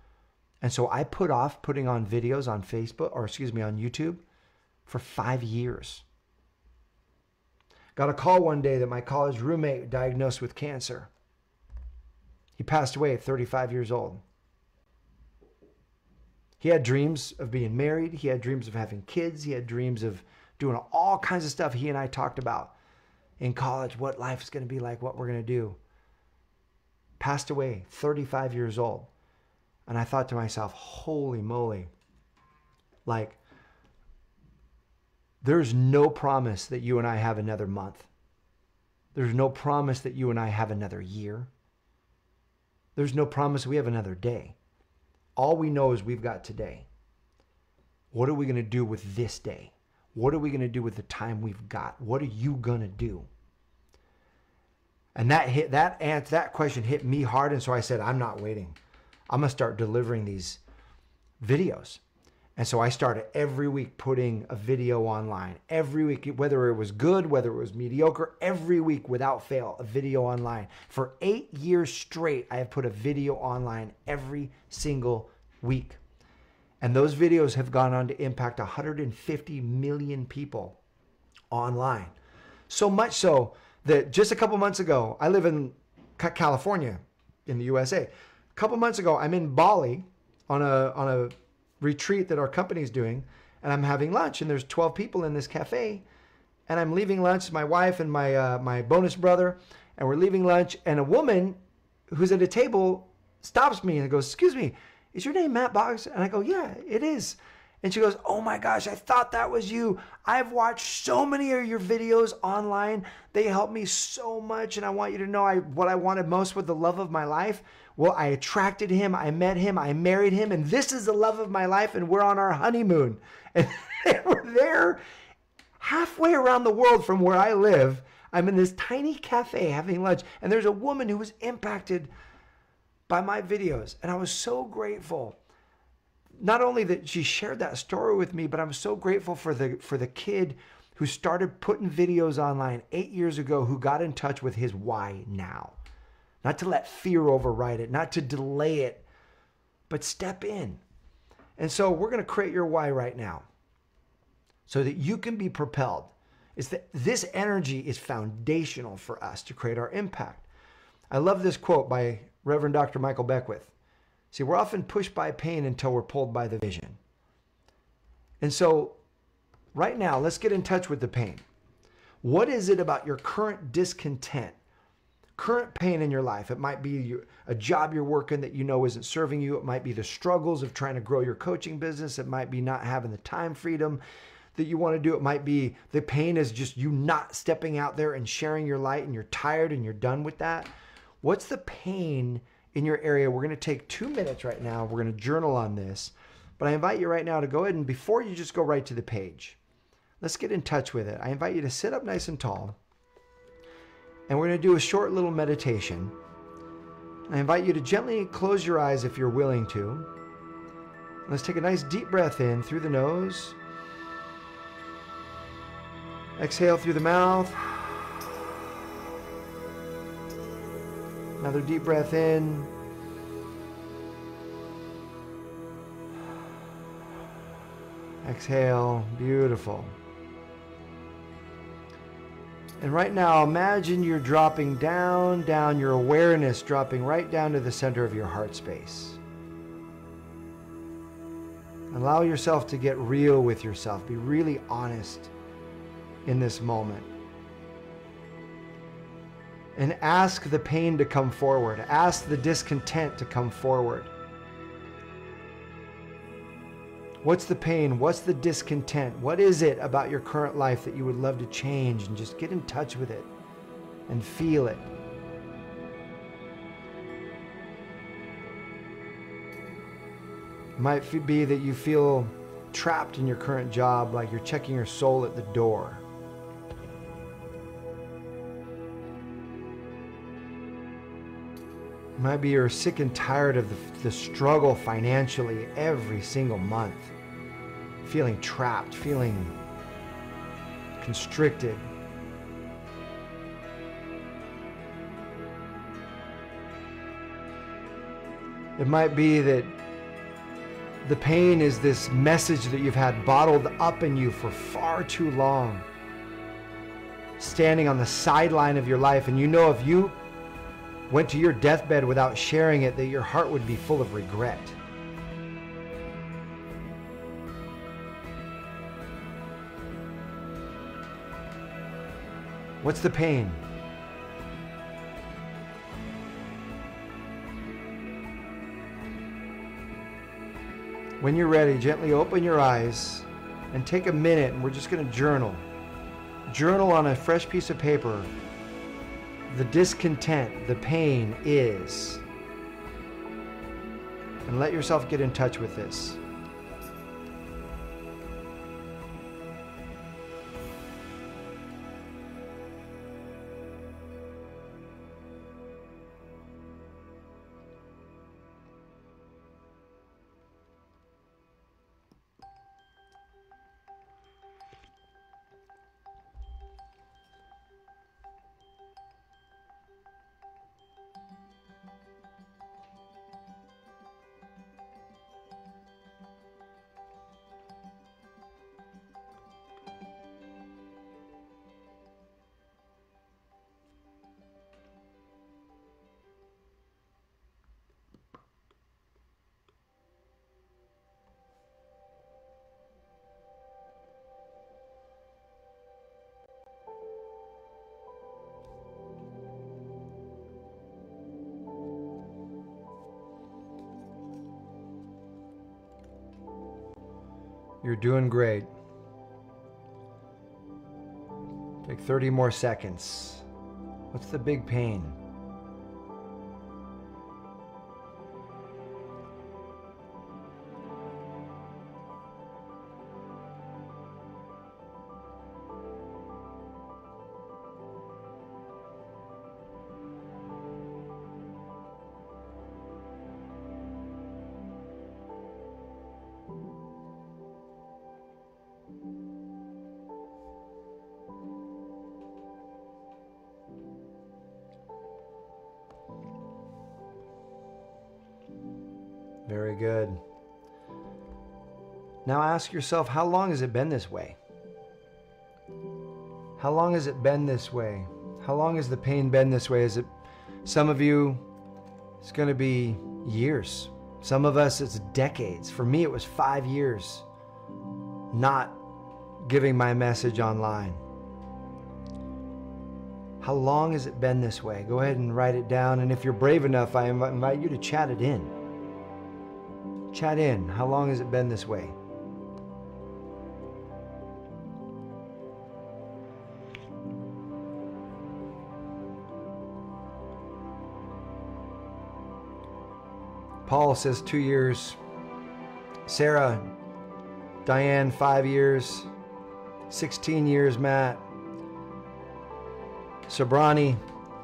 And so I put off putting on videos on Facebook, or excuse me, on YouTube for 5 years. Got a call one day that my college roommate diagnosed with cancer. He passed away at 35 years old. He had dreams of being married. He had dreams of having kids. He had dreams of doing all kinds of stuff he and I talked about in college, what life is going to be like, what we're going to do. Passed away, 35 years old. And I thought to myself, holy moly, like, there's no promise that you and I have another month. There's no promise that you and I have another year. There's no promise we have another day. All we know is we've got today. What are we going to do with this day? What are we going to do with the time we've got? What are you going to do? And that question hit me hard. And so I said, I'm not waiting. I'm going to start delivering these videos. And so I started every week putting a video online. Every week, whether it was good, whether it was mediocre, every week without fail, a video online. For 8 years straight, I have put a video online every single week. And those videos have gone on to impact 150 million people online. So much so that just a couple months ago, I live in California in the USA. A couple months ago, I'm in Bali on a retreat that our company is doing, and I'm having lunch, and there's 12 people in this cafe, and I'm leaving lunch, my wife and my bonus brother, and we're leaving lunch, and a woman who's at a table stops me and goes, "Excuse me, is your name Matt Boggs?" And I go, "Yeah, it is." And she goes, "Oh my gosh, I thought that was you. I've watched so many of your videos online. They helped me so much. And I want you to know what I wanted most with the love of my life. Well, I attracted him. I met him. I married him. And this is the love of my life. And we're on our honeymoon." And they were there halfway around the world from where I live. I'm in this tiny cafe having lunch. And there's a woman who was impacted by my videos. And I was so grateful. Not only that she shared that story with me, but I'm so grateful for the kid who started putting videos online 8 years ago, who got in touch with his why now. Not to let fear override it, not to delay it, but step in. And so we're going to create your why right now so that you can be propelled. It's that this energy is foundational for us to create our impact. I love this quote by Reverend Dr. Michael Beckwith. See, we're often pushed by pain until we're pulled by the vision. And so right now, let's get in touch with the pain. What is it about your current discontent, current pain in your life? It might be a job you're working that you know isn't serving you. It might be the struggles of trying to grow your coaching business. It might be not having the time freedom that you want to do. It might be the pain is just you not stepping out there and sharing your light, and you're tired and you're done with that. What's the pain in your area? We're going to take 2 minutes right now. We're going to journal on this. But I invite you right now to go ahead and, before you just go right to the page, let's get in touch with it. I invite you to sit up nice and tall. And we're going to do a short little meditation. I invite you to gently close your eyes if you're willing to. Let's take a nice deep breath in through the nose. Exhale through the mouth. Another deep breath in. Exhale. Beautiful. And right now, imagine you're dropping down, your awareness dropping right down to the center of your heart space. Allow yourself to get real with yourself. Be really honest in this moment. And ask the pain to come forward. Ask the discontent to come forward. What's the pain? What's the discontent? What is it about your current life that you would love to change? And just get in touch with it and feel it. It might be that you feel trapped in your current job, like you're checking your soul at the door. It might be you're sick and tired of the struggle financially every single month. Feeling trapped, feeling constricted. It might be that the pain is this message that you've had bottled up in you for far too long. Standing on the sideline of your life, and you know if you went to your deathbed without sharing it, that your heart would be full of regret. What's the pain? When you're ready, gently open your eyes and take a minute, and we're just going to journal. Journal on a fresh piece of paper. The discontent, the pain is. And let yourself get in touch with this. You're doing great. Take 30 more seconds. What's the big pain? Very good. Now ask yourself, how long has it been this way? How long has it been this way? How long has the pain been this way? Is it, some of you, it's going to be years. Some of us, it's decades. For me, it was 5 years not giving my message online. How long has it been this way? Go ahead and write it down. And if you're brave enough, I invite you to chat it in. Chat in. How long has it been this way? Paul says 2 years. Sarah, Diane, 5 years. 16 years, Matt. Sabrani,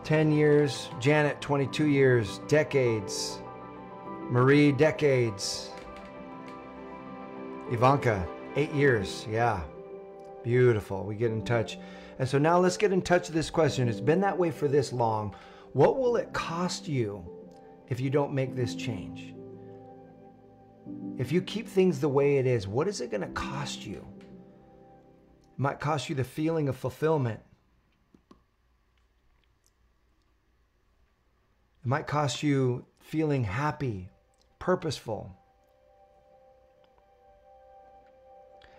10 years. Janet, 22 years. Decades. Marie, decades. Ivanka, 8 years. Yeah. Beautiful. We get in touch. And so now let's get in touch with this question. It's been that way for this long. What will it cost you if you don't make this change? If you keep things the way it is, what is it going to cost you? It might cost you the feeling of fulfillment. It might cost you feeling happy, purposeful.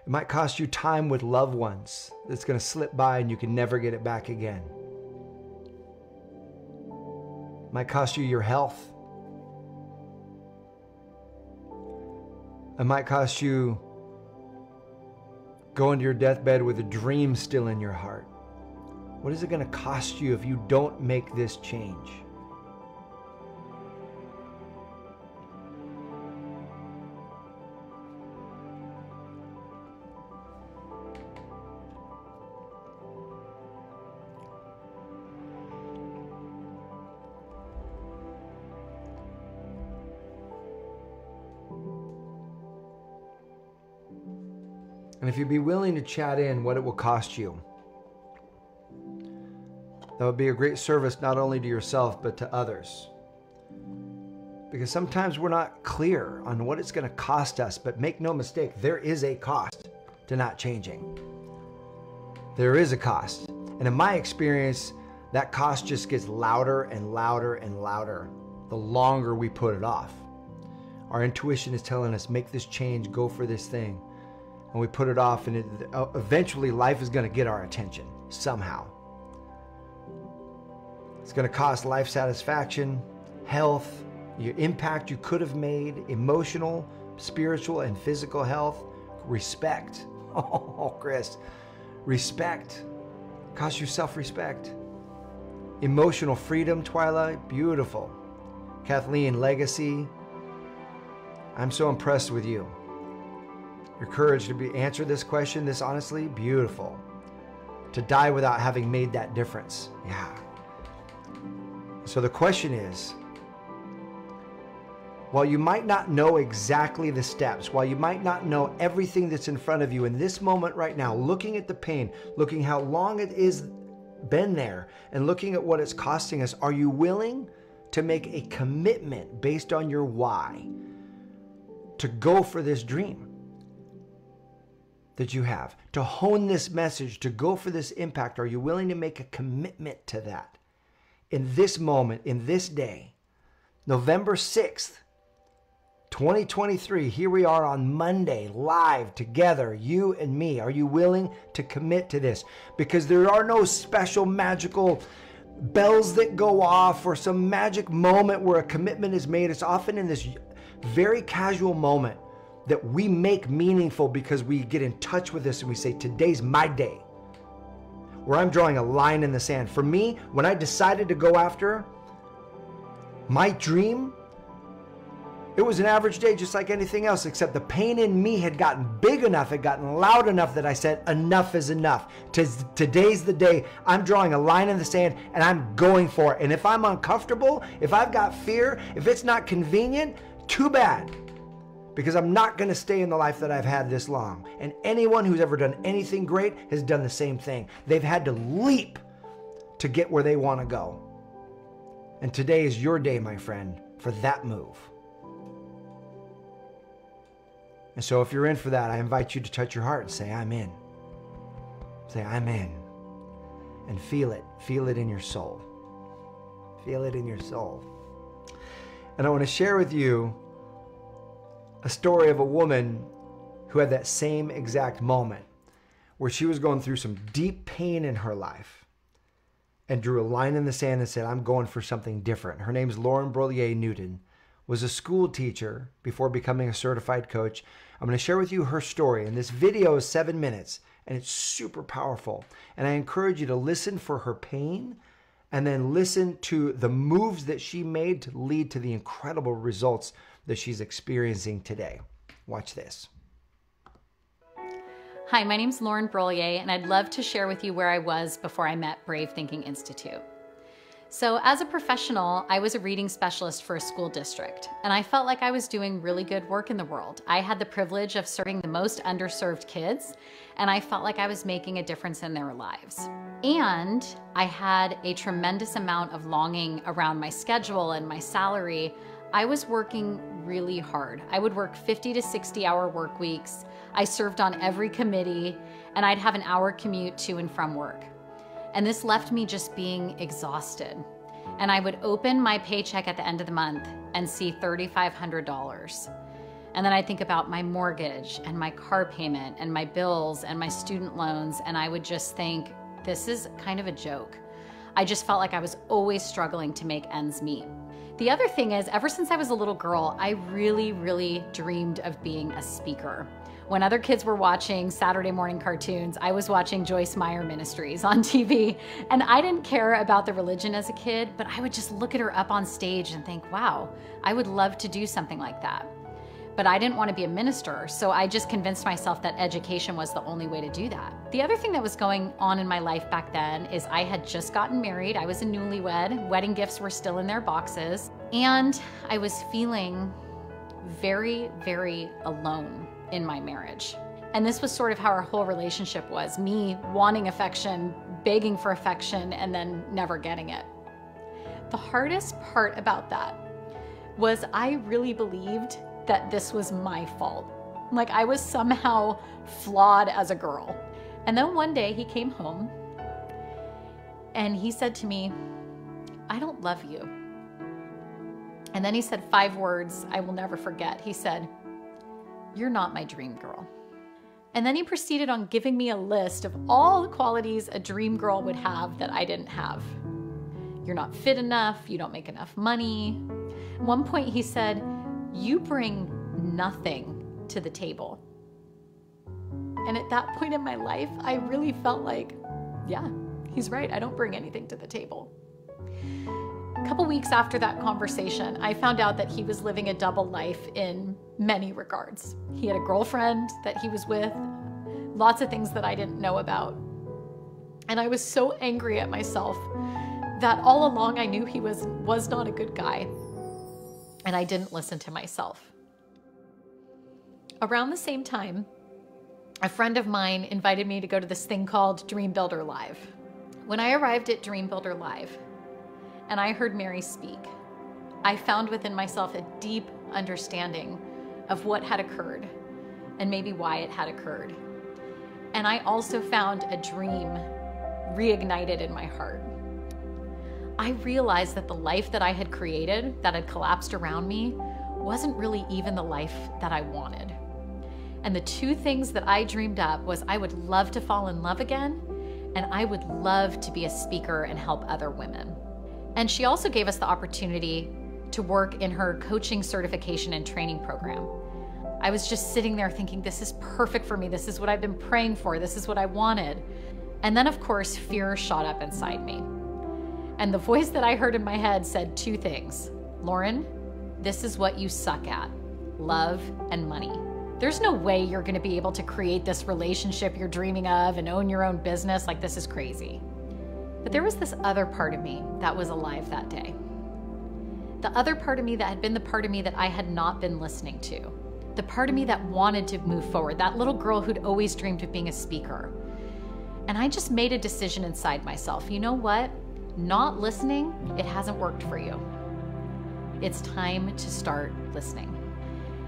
It might cost you time with loved ones that's going to slip by and you can never get it back again. It might cost you your health. It might cost you going to your deathbed with a dream still in your heart. What is it going to cost you if you don't make this change? And if you'd be willing to chat in what it will cost you, that would be a great service not only to yourself, but to others. Because sometimes we're not clear on what it's going to cost us, but make no mistake, there is a cost to not changing. There is a cost. And in my experience, that cost just gets louder and louder and louder the longer we put it off. Our intuition is telling us, make this change, go for this thing. And we put it off, and eventually life is going to get our attention somehow. It's going to cost life satisfaction, health, your impact you could have made, emotional, spiritual, and physical health, respect. Oh, Chris, respect. Cost you self-respect. Emotional freedom, Twyla, beautiful. Kathleen, legacy. I'm so impressed with you. Your courage to answer this question this honestly, beautiful. To die without having made that difference. Yeah. So the question is, while you might not know exactly the steps, while you might not know everything that's in front of you in this moment right now, looking at the pain, looking how long it is been there, and looking at what it's costing us, are you willing to make a commitment based on your why to go for this dream that you have, to hone this message, to go for this impact? Are you willing to make a commitment to that? In this moment, in this day, November 6th, 2023, here we are on Monday, live together, you and me. Are you willing to commit to this? Because there are no special magical bells that go off or some magic moment where a commitment is made. It's often in this very casual moment that we make meaningful because we get in touch with this and we say, today's my day, where I'm drawing a line in the sand. For me, when I decided to go after my dream, it was an average day just like anything else, except the pain in me had gotten big enough, had gotten loud enough that I said, enough is enough. Today's the day. I'm drawing a line in the sand and I'm going for it. And if I'm uncomfortable, if I've got fear, if it's not convenient, too bad. Because I'm not going to stay in the life that I've had this long. And anyone who's ever done anything great has done the same thing. They've had to leap to get where they want to go. And today is your day, my friend, for that move. And so if you're in for that, I invite you to touch your heart and say, I'm in. Say, I'm in. And feel it. Feel it in your soul. Feel it in your soul. And I want to share with you a story of a woman who had that same exact moment where she was going through some deep pain in her life and drew a line in the sand and said, I'm going for something different. Her name's Lauren Brolier Newton, was a school teacher before becoming a certified coach. I'm going to share with you her story. And this video is 7 minutes and it's super powerful. And I encourage you to listen for her pain and then listen to the moves that she made to lead to the incredible results that she's experiencing today. Watch this. Hi, my name's Lauren Brolier, and I'd love to share with you where I was before I met Brave Thinking Institute. So as a professional, I was a reading specialist for a school district, and I felt like I was doing really good work in the world. I had the privilege of serving the most underserved kids, and I felt like I was making a difference in their lives. And I had a tremendous amount of longing around my schedule and my salary, I was working really hard. I would work 50 to 60-hour work weeks. I served on every committee, and I'd have an hour commute to and from work. And this left me just being exhausted. And I would open my paycheck at the end of the month and see $3,500. And then I'd think about my mortgage and my car payment and my bills and my student loans, and I would just think, this is kind of a joke. I just felt like I was always struggling to make ends meet. The other thing is, ever since I was a little girl, I really, really dreamed of being a speaker. When other kids were watching Saturday morning cartoons, I was watching Joyce Meyer Ministries on TV. And I didn't care about the religion as a kid, but I would just look at her up on stage and think, wow, I would love to do something like that. But I didn't want to be a minister, so I just convinced myself that education was the only way to do that. The other thing that was going on in my life back then is I had just gotten married. I was a newlywed. Wedding gifts were still in their boxes. And I was feeling very, very alone in my marriage. And this was sort of how our whole relationship was, me wanting affection, begging for affection, and then never getting it. The hardest part about that was I really believed that this was my fault. Like I was somehow flawed as a girl. And then one day he came home and he said to me, I don't love you. And then he said 5 words I will never forget. He said, you're not my dream girl. And then he proceeded on giving me a list of all the qualities a dream girl would have that I didn't have. You're not fit enough, you don't make enough money. At one point he said, you bring nothing to the table. And at that point in my life, I really felt like, yeah, he's right. I don't bring anything to the table. A couple weeks after that conversation, I found out that he was living a double life in many regards. He had a girlfriend that he was with, lots of things that I didn't know about. And I was so angry at myself that all along I knew he was not a good guy. And I didn't listen to myself. Around the same time, a friend of mine invited me to go to this thing called Dream Builder Live. When I arrived at Dream Builder Live and I heard Mary speak, I found within myself a deep understanding of what had occurred and maybe why it had occurred. And I also found a dream reignited in my heart. I realized that the life that I had created, that had collapsed around me, wasn't really even the life that I wanted. And the 2 things that I dreamed up was I would love to fall in love again, and I would love to be a speaker and help other women. And she also gave us the opportunity to work in her coaching certification and training program. I was just sitting there thinking, this is perfect for me. This is what I've been praying for. This is what I wanted. And then, of course, fear shot up inside me. And the voice that I heard in my head said 2 things. Lauren, this is what you suck at, love and money. There's no way you're gonna be able to create this relationship you're dreaming of and own your own business. Like, this is crazy. But there was this other part of me that was alive that day. The other part of me that had been the part of me that I had not been listening to. The part of me that wanted to move forward. That little girl who'd always dreamed of being a speaker. And I just made a decision inside myself. You know what? Not listening, it hasn't worked for you. It's time to start listening.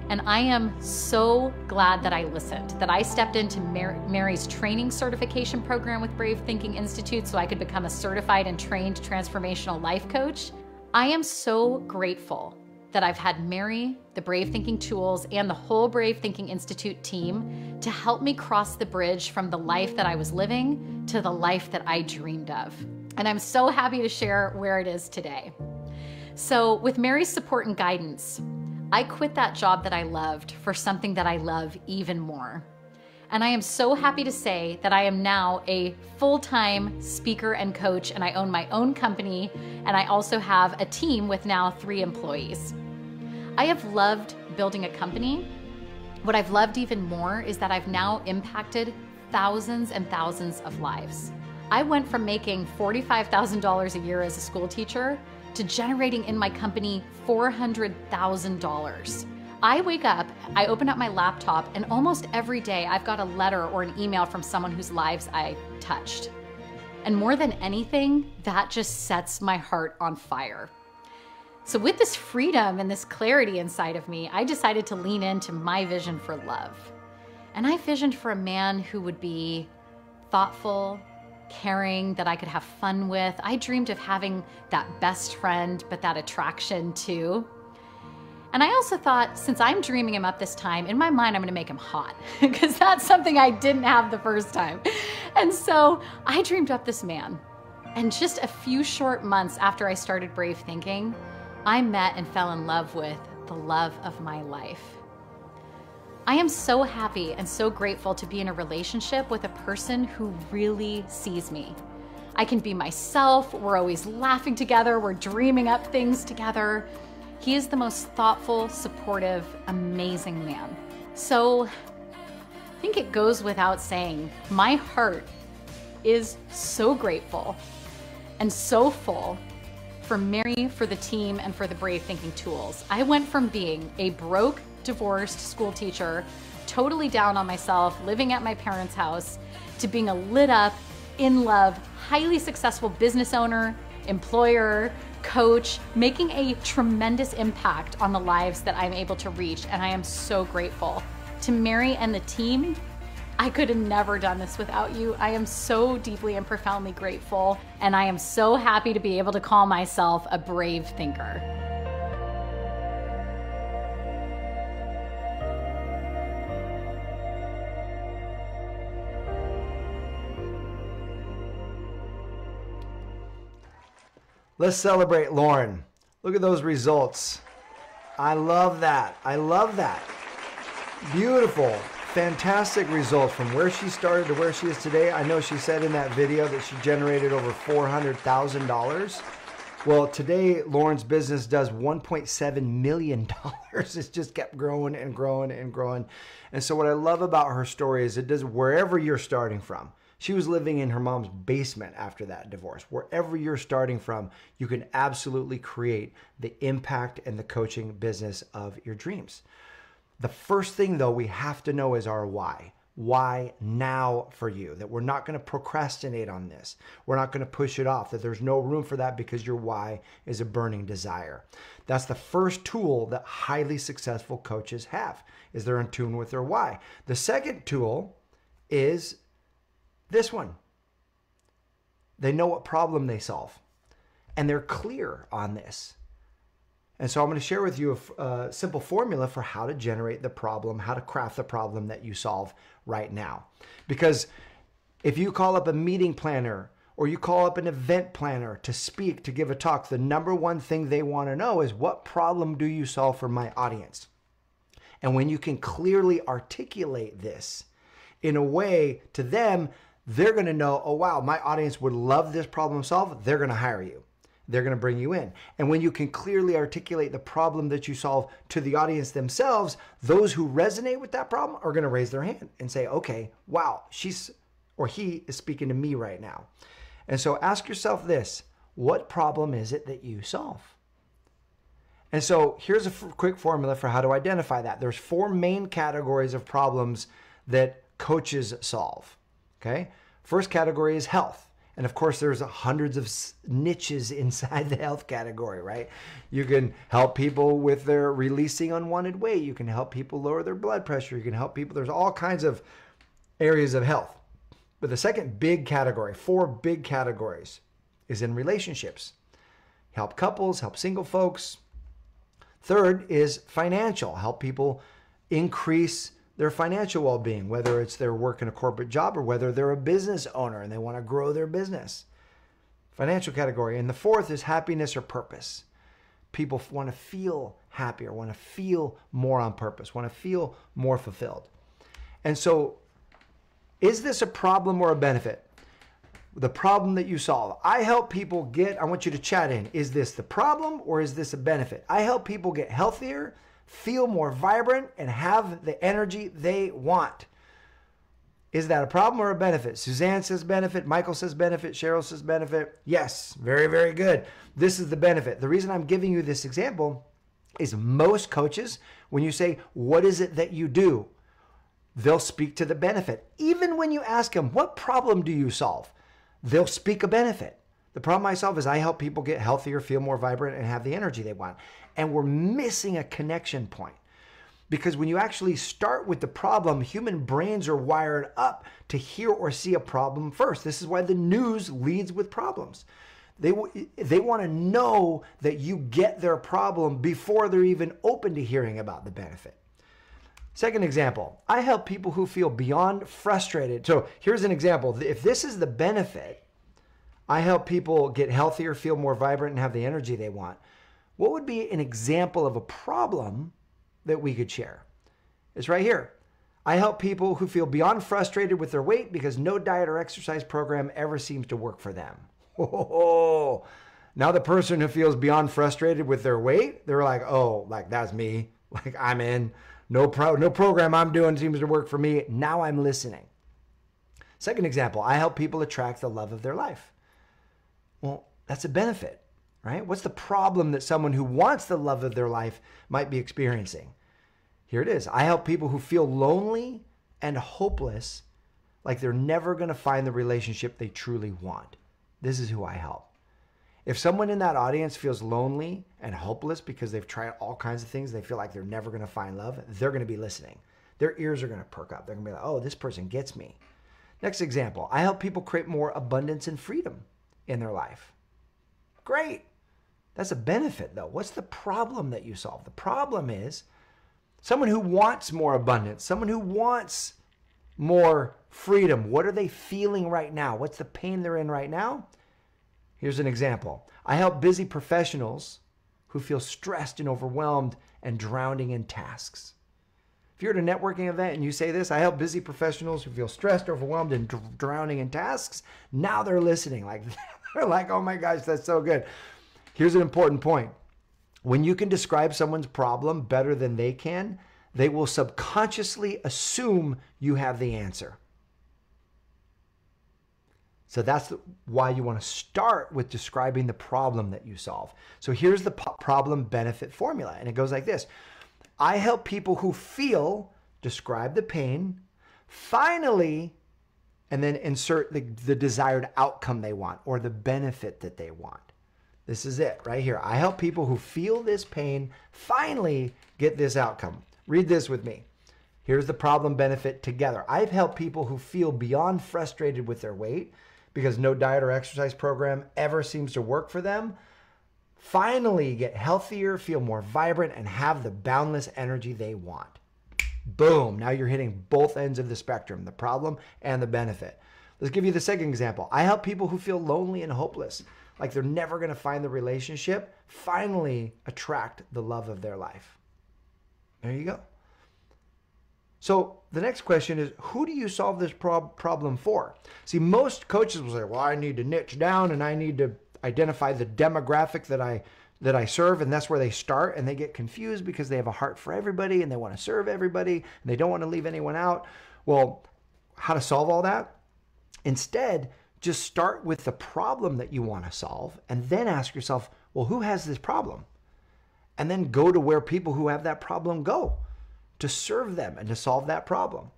And I am so glad that I listened, that I stepped into Mary's training certification program with Brave Thinking Institute so I could become a certified and trained transformational life coach. I am so grateful that I've had Mary, the Brave Thinking Tools, and the whole Brave Thinking Institute team to help me cross the bridge from the life that I was living to the life that I dreamed of. And I'm so happy to share where it is today. So with Mary's support and guidance, I quit that job that I loved for something that I love even more. And I am so happy to say that I am now a full-time speaker and coach, and I own my own company, and I also have a team with now 3 employees. I have loved building a company. What I've loved even more is that I've now impacted thousands and thousands of lives. I went from making $45,000 a year as a school teacher to generating in my company $400,000. I wake up, I open up my laptop, and almost every day I've got a letter or an email from someone whose lives I touched. And more than anything, that just sets my heart on fire. So with this freedom and this clarity inside of me, I decided to lean into my vision for love. And I visioned for a man who would be thoughtful, caring, that I could have fun with. I dreamed of having that best friend, but that attraction too. And I also thought, since I'm dreaming him up this time, in my mind, I'm gonna make him hot, because that's something I didn't have the first time. And so I dreamed up this man. And just a few short months after I started Brave Thinking, I met and fell in love with the love of my life. I am so happy and so grateful to be in a relationship with a person who really sees me. I can be myself, we're always laughing together, we're dreaming up things together. He is the most thoughtful, supportive, amazing man. So I think it goes without saying, my heart is so grateful and so full for Mary, for the team, and for the Brave Thinking tools. I went from being a broke, divorced school teacher, totally down on myself, living at my parents' house, to being a lit up, in love, highly successful business owner, employer, coach, making a tremendous impact on the lives that I'm able to reach, and I am so grateful. To Mary and the team, I could have never done this without you. I am so deeply and profoundly grateful, and I am so happy to be able to call myself a brave thinker. Let's celebrate Lauren. Look at those results. I love that. I love that. Beautiful. Fantastic results from where she started to where she is today. I know she said in that video that she generated over $400,000. Well, today Lauren's business does $1.7 million. It's just kept growing and growing and growing. And so what I love about her story is it does wherever you're starting from. She was living in her mom's basement after that divorce. Wherever you're starting from, you can absolutely create the impact and the coaching business of your dreams. The first thing, though, we have to know is our why. Why now for you? That we're not going to procrastinate on this. We're not going to push it off. That there's no room for that because your why is a burning desire. That's the first tool that highly successful coaches have, is they're in tune with their why. The second tool is this one. They know what problem they solve, and they're clear on this. And so I'm going to share with you a simple formula for how to generate the problem, how to craft the problem that you solve right now. Because if you call up a meeting planner or you call up an event planner to speak, to give a talk, the number one thing they want to know is, what problem do you solve for my audience? And when you can clearly articulate this in a way to them, they're going to know, oh, wow, my audience would love this problem solved. They're going to hire you. They're going to bring you in. And when you can clearly articulate the problem that you solve to the audience themselves, those who resonate with that problem are going to raise their hand and say, okay, wow, she's or he is speaking to me right now. And so ask yourself this: what problem is it that you solve? And so here's a quick formula for how to identify that. There's 4 main categories of problems that coaches solve. Okay. First category is health. And of course, there's hundreds of niches inside the health category, right? You can help people with their releasing unwanted weight. You can help people lower their blood pressure. You can help people. There's all kinds of areas of health. But the second big category, 4 big categories, is in relationships. Help couples, help single folks. Third is financial. Help people increase their financial well-being, whether it's their work in a corporate job or whether they're a business owner and they want to grow their business. Financial category. And the fourth is happiness or purpose. People want to feel happy or want to feel more on purpose, want to feel more fulfilled. And so, is this a problem or a benefit? The problem that you solve. I help people get, I want you to chat in, is this the problem or is this a benefit? I help people get healthier, feel more vibrant, and have the energy they want. Is that a problem or a benefit? Suzanne says benefit. Michael says benefit. Cheryl says benefit. Yes, very, very good. This is the benefit. The reason I'm giving you this example is most coaches, when you say, what is it that you do? They'll speak to the benefit. Even when you ask them, what problem do you solve? They'll speak a benefit. The problem I solve is I help people get healthier, feel more vibrant, and have the energy they want. And we're missing a connection point. Because when you actually start with the problem, human brains are wired up to hear or see a problem first. This is why the news leads with problems. They want to know that you get their problem before they're even open to hearing about the benefit. Second example, I help people who feel beyond frustrated. So here's an example. If this is the benefit, I help people get healthier, feel more vibrant, and have the energy they want. What would be an example of a problem that we could share? It's right here. I help people who feel beyond frustrated with their weight because no diet or exercise program ever seems to work for them. Oh, now the person who feels beyond frustrated with their weight, they're like, oh, like that's me. Like I'm in. No program I'm doing seems to work for me. Now I'm listening. Second example, I help people attract the love of their life. Well, that's a benefit, right? What's the problem that someone who wants the love of their life might be experiencing? Here it is. I help people who feel lonely and hopeless, like they're never going to find the relationship they truly want. This is who I help. If someone in that audience feels lonely and hopeless because they've tried all kinds of things, they feel like they're never going to find love, they're going to be listening. Their ears are going to perk up. They're going to be like, oh, this person gets me. Next example, I help people create more abundance and freedom in their life. Great. That's a benefit though. What's the problem that you solve? The problem is someone who wants more abundance, someone who wants more freedom. What are they feeling right now? What's the pain they're in right now? Here's an example. I help busy professionals who feel stressed and overwhelmed and drowning in tasks. If you're at a networking event and you say this, I help busy professionals who feel stressed, overwhelmed, and drowning in tasks. Now they're listening. Like they're like, oh my gosh, that's so good. Here's an important point. When you can describe someone's problem better than they can, they will subconsciously assume you have the answer. So that's why you want to start with describing the problem that you solve. So here's the problem benefit formula. And it goes like this. I help people who feel, describe the pain, finally, and then insert the desired outcome they want or the benefit that they want. This is it right here. I help people who feel this pain finally get this outcome. Read this with me. Here's the problem benefit together. I've helped people who feel beyond frustrated with their weight because no diet or exercise program ever seems to work for them, finally get healthier, feel more vibrant, and have the boundless energy they want. Boom. Now you're hitting both ends of the spectrum, the problem and the benefit. Let's give you the second example. I help people who feel lonely and hopeless, like they're never going to find the relationship, finally attract the love of their life. There you go. So the next question is, who do you solve this problem for? See, most coaches will say, well, I need to niche down and I need to identify the demographic that I serve, and that's where they start, and they get confused because they have a heart for everybody and they want to serve everybody and they don't want to leave anyone out. Well, how to solve all that? Instead, just start with the problem that you want to solve and then ask yourself, well, who has this problem? And then go to where people who have that problem go to serve them and to solve that problem.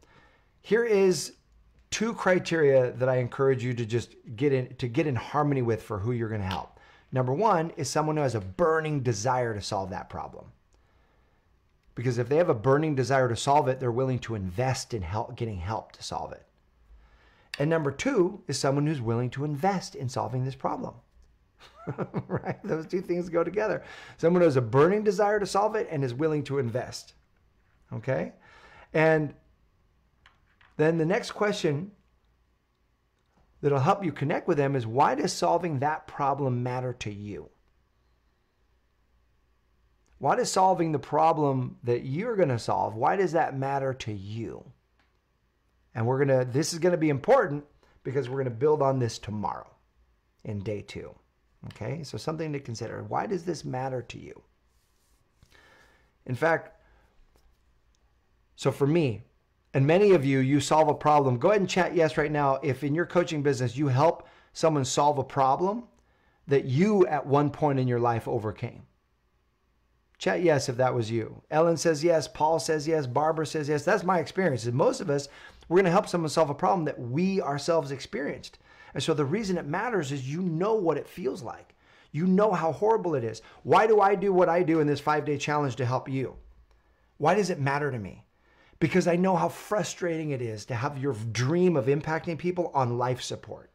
Here is 2 criteria that I encourage you to just get in harmony with for who you're going to help. Number 1 is someone who has a burning desire to solve that problem. Because if they have a burning desire to solve it, they're willing to invest in getting help to solve it. And number 2 is someone who's willing to invest in solving this problem. Right? Those 2 things go together. Someone who has a burning desire to solve it and is willing to invest. Okay? And then the next question that'll help you connect with them is, why does solving that problem matter to you? Why does solving the problem that you're going to solve, why does that matter to you? And this is going to be important because we're going to build on this tomorrow in day 2. Okay? So something to consider. Why does this matter to you? In fact, so for me, and many of you, you solve a problem. Go ahead and chat yes right now if in your coaching business you help someone solve a problem that you at one point in your life overcame. Chat yes if that was you. Ellen says yes. Paul says yes. Barbara says yes. That's my experience. And most of us, we're going to help someone solve a problem that we ourselves experienced. And so the reason it matters is you know what it feels like. You know how horrible it is. Why do I do what I do in this 5-day challenge to help you? Why does it matter to me? Because I know how frustrating it is to have your dream of impacting people on life support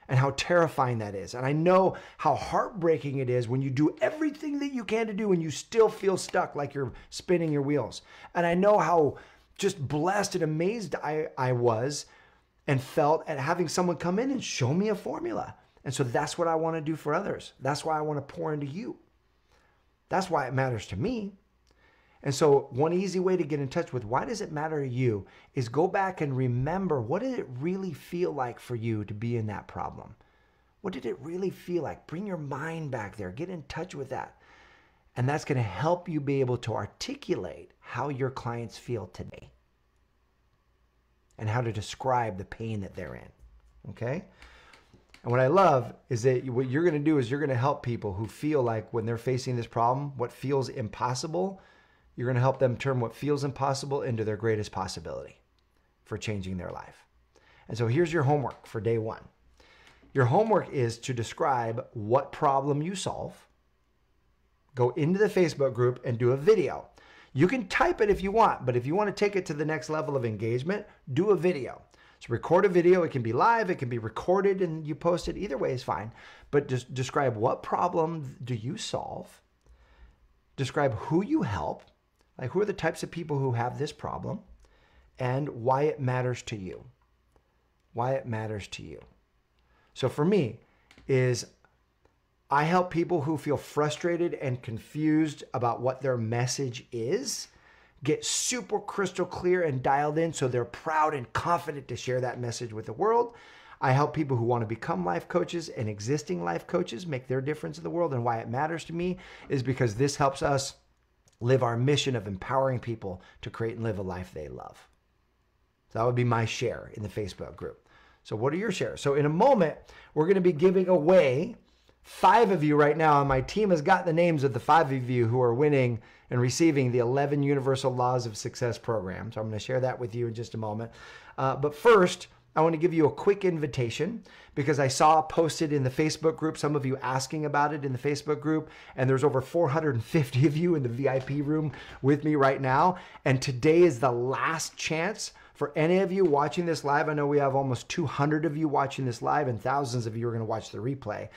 and how terrifying that is. And I know how heartbreaking it is when you do everything that you can to do and you still feel stuck like you're spinning your wheels. And I know how just blessed and amazed I was and felt at having someone come in and show me a formula. And so that's what I want to do for others. That's why I want to pour into you. That's why it matters to me. And so one easy way to get in touch with why does it matter to you is go back and remember, what did it really feel like for you to be in that problem? What did it really feel like? Bring your mind back there. Get in touch with that. And that's going to help you be able to articulate how your clients feel today and how to describe the pain that they're in. Okay? And what I love is that what you're going to do is you're going to help people who feel like when they're facing this problem, what feels impossible, you're going to help them turn what feels impossible into their greatest possibility for changing their life. And so here's your homework for day 1. Your homework is to describe what problem you solve. Go into the Facebook group and do a video. You can type it if you want, but if you want to take it to the next level of engagement, do a video. So record a video. It can be live. It can be recorded and you post it. Either way is fine. But just describe what problem do you solve. Describe who you help. Like who are the types of people who have this problem and why it matters to you. Why it matters to you. So for me is I help people who feel frustrated and confused about what their message is get super crystal clear and dialed in so they're proud and confident to share that message with the world. I help people who want to become life coaches and existing life coaches make their difference in the world. And why it matters to me is because this helps us live our mission of empowering people to create and live a life they love. So that would be my share in the Facebook group. So what are your shares? So in a moment, we're going to be giving away 5 of you right now. And my team has got the names of the 5 of you who are winning and receiving the 11 Universal Laws of Success program. So I'm going to share that with you in just a moment. But first, I want to give you a quick invitation because I saw posted in the Facebook group, some of you asking about it in the Facebook group, and there's over 450 of you in the VIP room with me right now. And today is the last chance for any of you watching this live. I know we have almost 200 of you watching this live and thousands of you are going to watch the replay.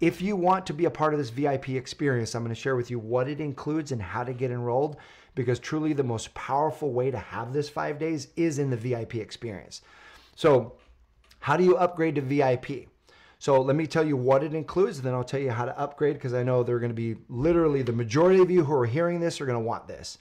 If you want to be a part of this VIP experience, I'm going to share with you what it includes and how to get enrolled, because truly the most powerful way to have this 5 days is in the VIP experience. So how do you upgrade to VIP? So let me tell you what it includes, and then I'll tell you how to upgrade, because I know they're going to be literally the majority of you who are hearing this are going to want this.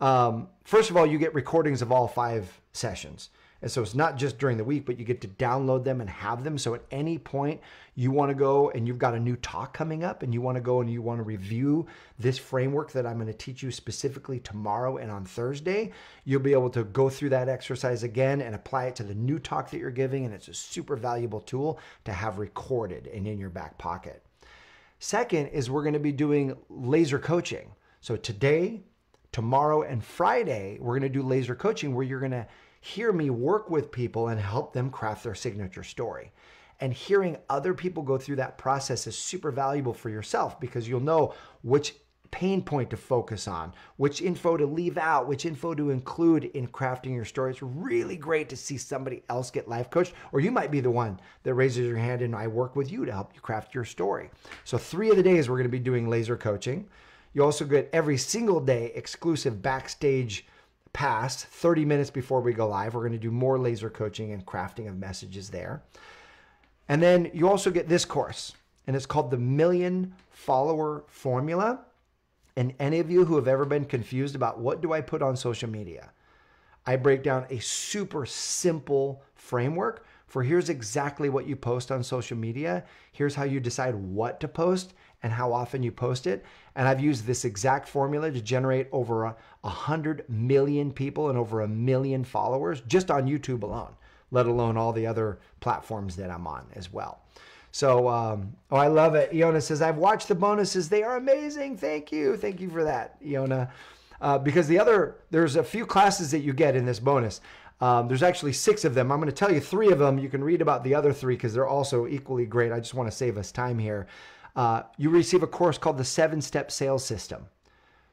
First of all, you get recordings of all 5 sessions. And so it's not just during the week, but you get to download them and have them. So at any point you want to go and you've got a new talk coming up and you want to go and you want to review this framework that I'm going to teach you specifically tomorrow and on Thursday, you'll be able to go through that exercise again and apply it to the new talk that you're giving. And it's a super valuable tool to have recorded and in your back pocket. Second is we're going to be doing laser coaching. So today, tomorrow, and Friday, we're going to do laser coaching where you're going to hear me work with people and help them craft their signature story. And hearing other people go through that process is super valuable for yourself, because you'll know which pain point to focus on, which info to leave out, which info to include in crafting your story. It's really great to see somebody else get life coached, or you might be the one that raises your hand and I work with you to help you craft your story. So 3 of the days we're going to be doing laser coaching. You also get every single day exclusive backstage pass 30 minutes before we go live. We're going to do more laser coaching and crafting of messages there. And then you also get this course, and it's called the Million Follower Formula. And any of you who have ever been confused about what do I put on social media, I break down a super simple framework for here's exactly what you post on social media. Here's how you decide what to post and how often you post it. And I've used this exact formula to generate over 100 million people and over 1 million followers just on YouTube alone, let alone all the other platforms that I'm on as well. So, I love it. Iona says, I've watched the bonuses. They are amazing. Thank you. Thank you for that, Iona. Because there's a few classes that you get in this bonus. There's actually 6 of them. I'm going to tell you 3 of them. You can read about the other 3 because they're also equally great. I just want to save us time here. You receive a course called the 7-Step Sales System.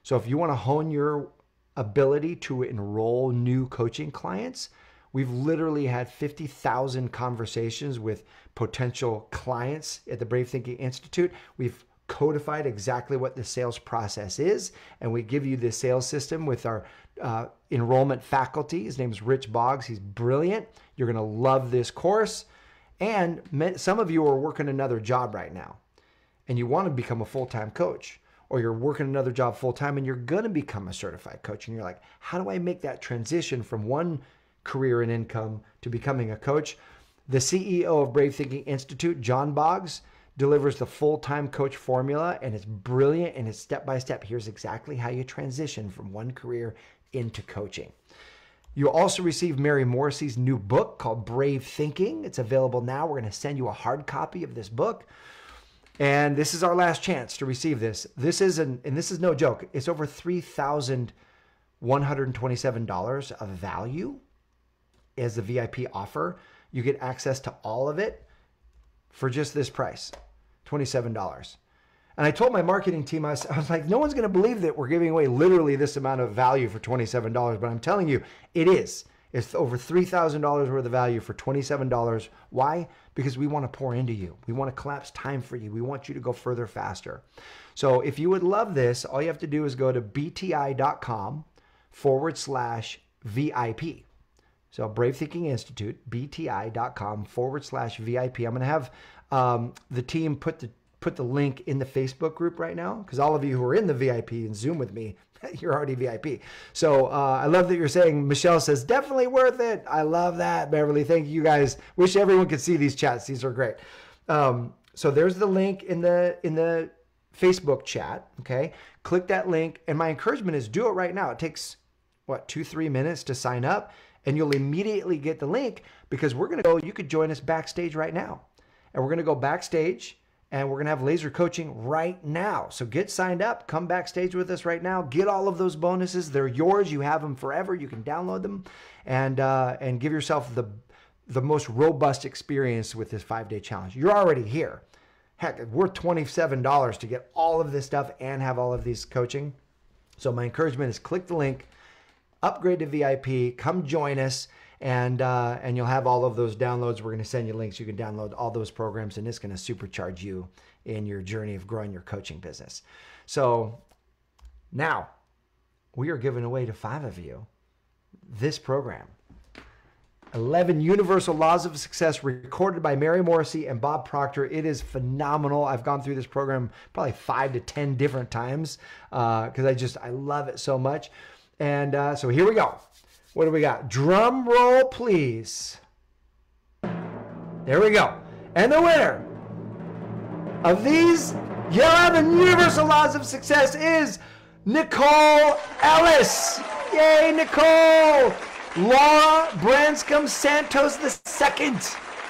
So if you want to hone your ability to enroll new coaching clients, we've literally had 50,000 conversations with potential clients at the Brave Thinking Institute. We've codified exactly what the sales process is, and we give you this sales system with our enrollment faculty. His name is Rich Boggs. He's brilliant. You're going to love this course. And some of you are working another job right now, and you want to become a full-time coach, or you're working another job full-time and you're going to become a certified coach. And you're like, how do I make that transition from one career and income to becoming a coach? The CEO of Brave Thinking Institute, John Boggs, delivers the full-time coach formula, and it's brilliant, and it's step-by-step. Here's exactly how you transition from one career into coaching. You also receive Mary Morrissey's new book called Brave Thinking. It's available now. We're going to send you a hard copy of this book. And this is our last chance to receive this. This is no joke. It's over $3,127 of value as the VIP offer. You get access to all of it for just this price, $27. And I told my marketing team, I was like, no one's going to believe that we're giving away literally this amount of value for $27, but I'm telling you, it is. It's over $3,000 worth of value for $27. Why? Because we want to pour into you. We want to collapse time for you. We want you to go further faster. So if you would love this, all you have to do is go to bti.com/VIP. So Brave Thinking Institute, bti.com/VIP. I'm going to have the team put the link in the Facebook group right now, because all of you who are in the VIP and Zoom with me, you're already VIP. So I love that you're saying, Michelle says, definitely worth it. I love that, Beverly. Thank you guys. Wish everyone could see these chats. These are great. So there's the link in the Facebook chat. Okay. Click that link. And my encouragement is do it right now. It takes, 2-3 minutes to sign up, and you'll immediately get the link, because we're going to go, you could join us backstage right now. And we're going to go backstage, and we're going to have laser coaching right now. So get signed up, come backstage with us right now, get all of those bonuses. They're yours. You have them forever. You can download them and give yourself the most robust experience with this 5-day challenge. You're already here. Heck, we're $27 to get all of this stuff and have all of these coaching. So my encouragement is click the link, upgrade to VIP, come join us, and you'll have all of those downloads. We're going to send you links. You can download all those programs, and it's going to supercharge you in your journey of growing your coaching business. So now we are giving away to 5 of you this program. 11 Universal Laws of Success, recorded by Mary Morrissey and Bob Proctor. It is phenomenal. I've gone through this program probably 5 to 10 different times because I love it so much. And so here we go. What do we got? Drum roll, please. There we go. And the winner of these 11 Universal Laws of Success is Nicole Ellis. Yay, Nicole. Laura Branscombe Santos II.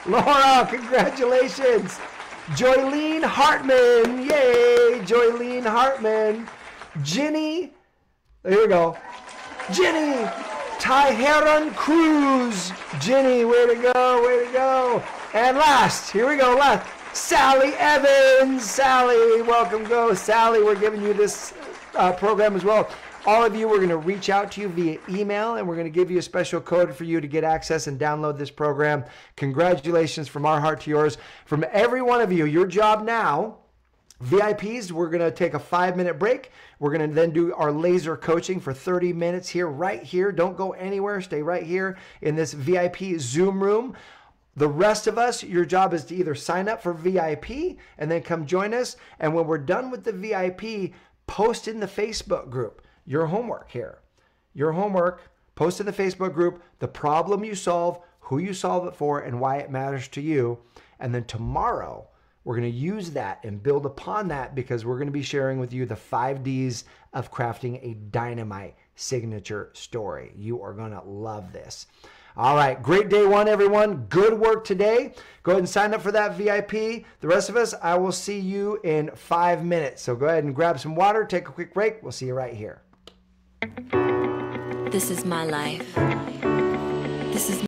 Laura, congratulations. Joylene Hartman. Yay, Joylene Hartman. Ginny. Here we go. Ginny Tyheron Cruz. Ginny, way to go, way to go. And last, here we go, last, Sally Evans. Sally, welcome, go. Sally, we're giving you this program as well. All of you, we're going to reach out to you via email, and we're going to give you a special code for you to get access and download this program. Congratulations from our heart to yours. From every one of you, your job now, VIPs, we're going to take a 5-minute break. We're going to then do our laser coaching for 30 minutes here, right here. Don't go anywhere. Stay right here in this VIP Zoom room. The rest of us, your job is to either sign up for VIP and then come join us. And when we're done with the VIP, post in the Facebook group your homework here. Your homework, post in the Facebook group the problem you solve, who you solve it for, and why it matters to you. And then tomorrow, we're going to use that and build upon that, because we're going to be sharing with you the 5 Ds of crafting a dynamite signature story. You are going to love this. All right, great day 1, everyone. Good work today. Go ahead and sign up for that VIP. The rest of us, I will see you in 5 minutes. So go ahead and grab some water, take a quick break. We'll see you right here. This is my life. This is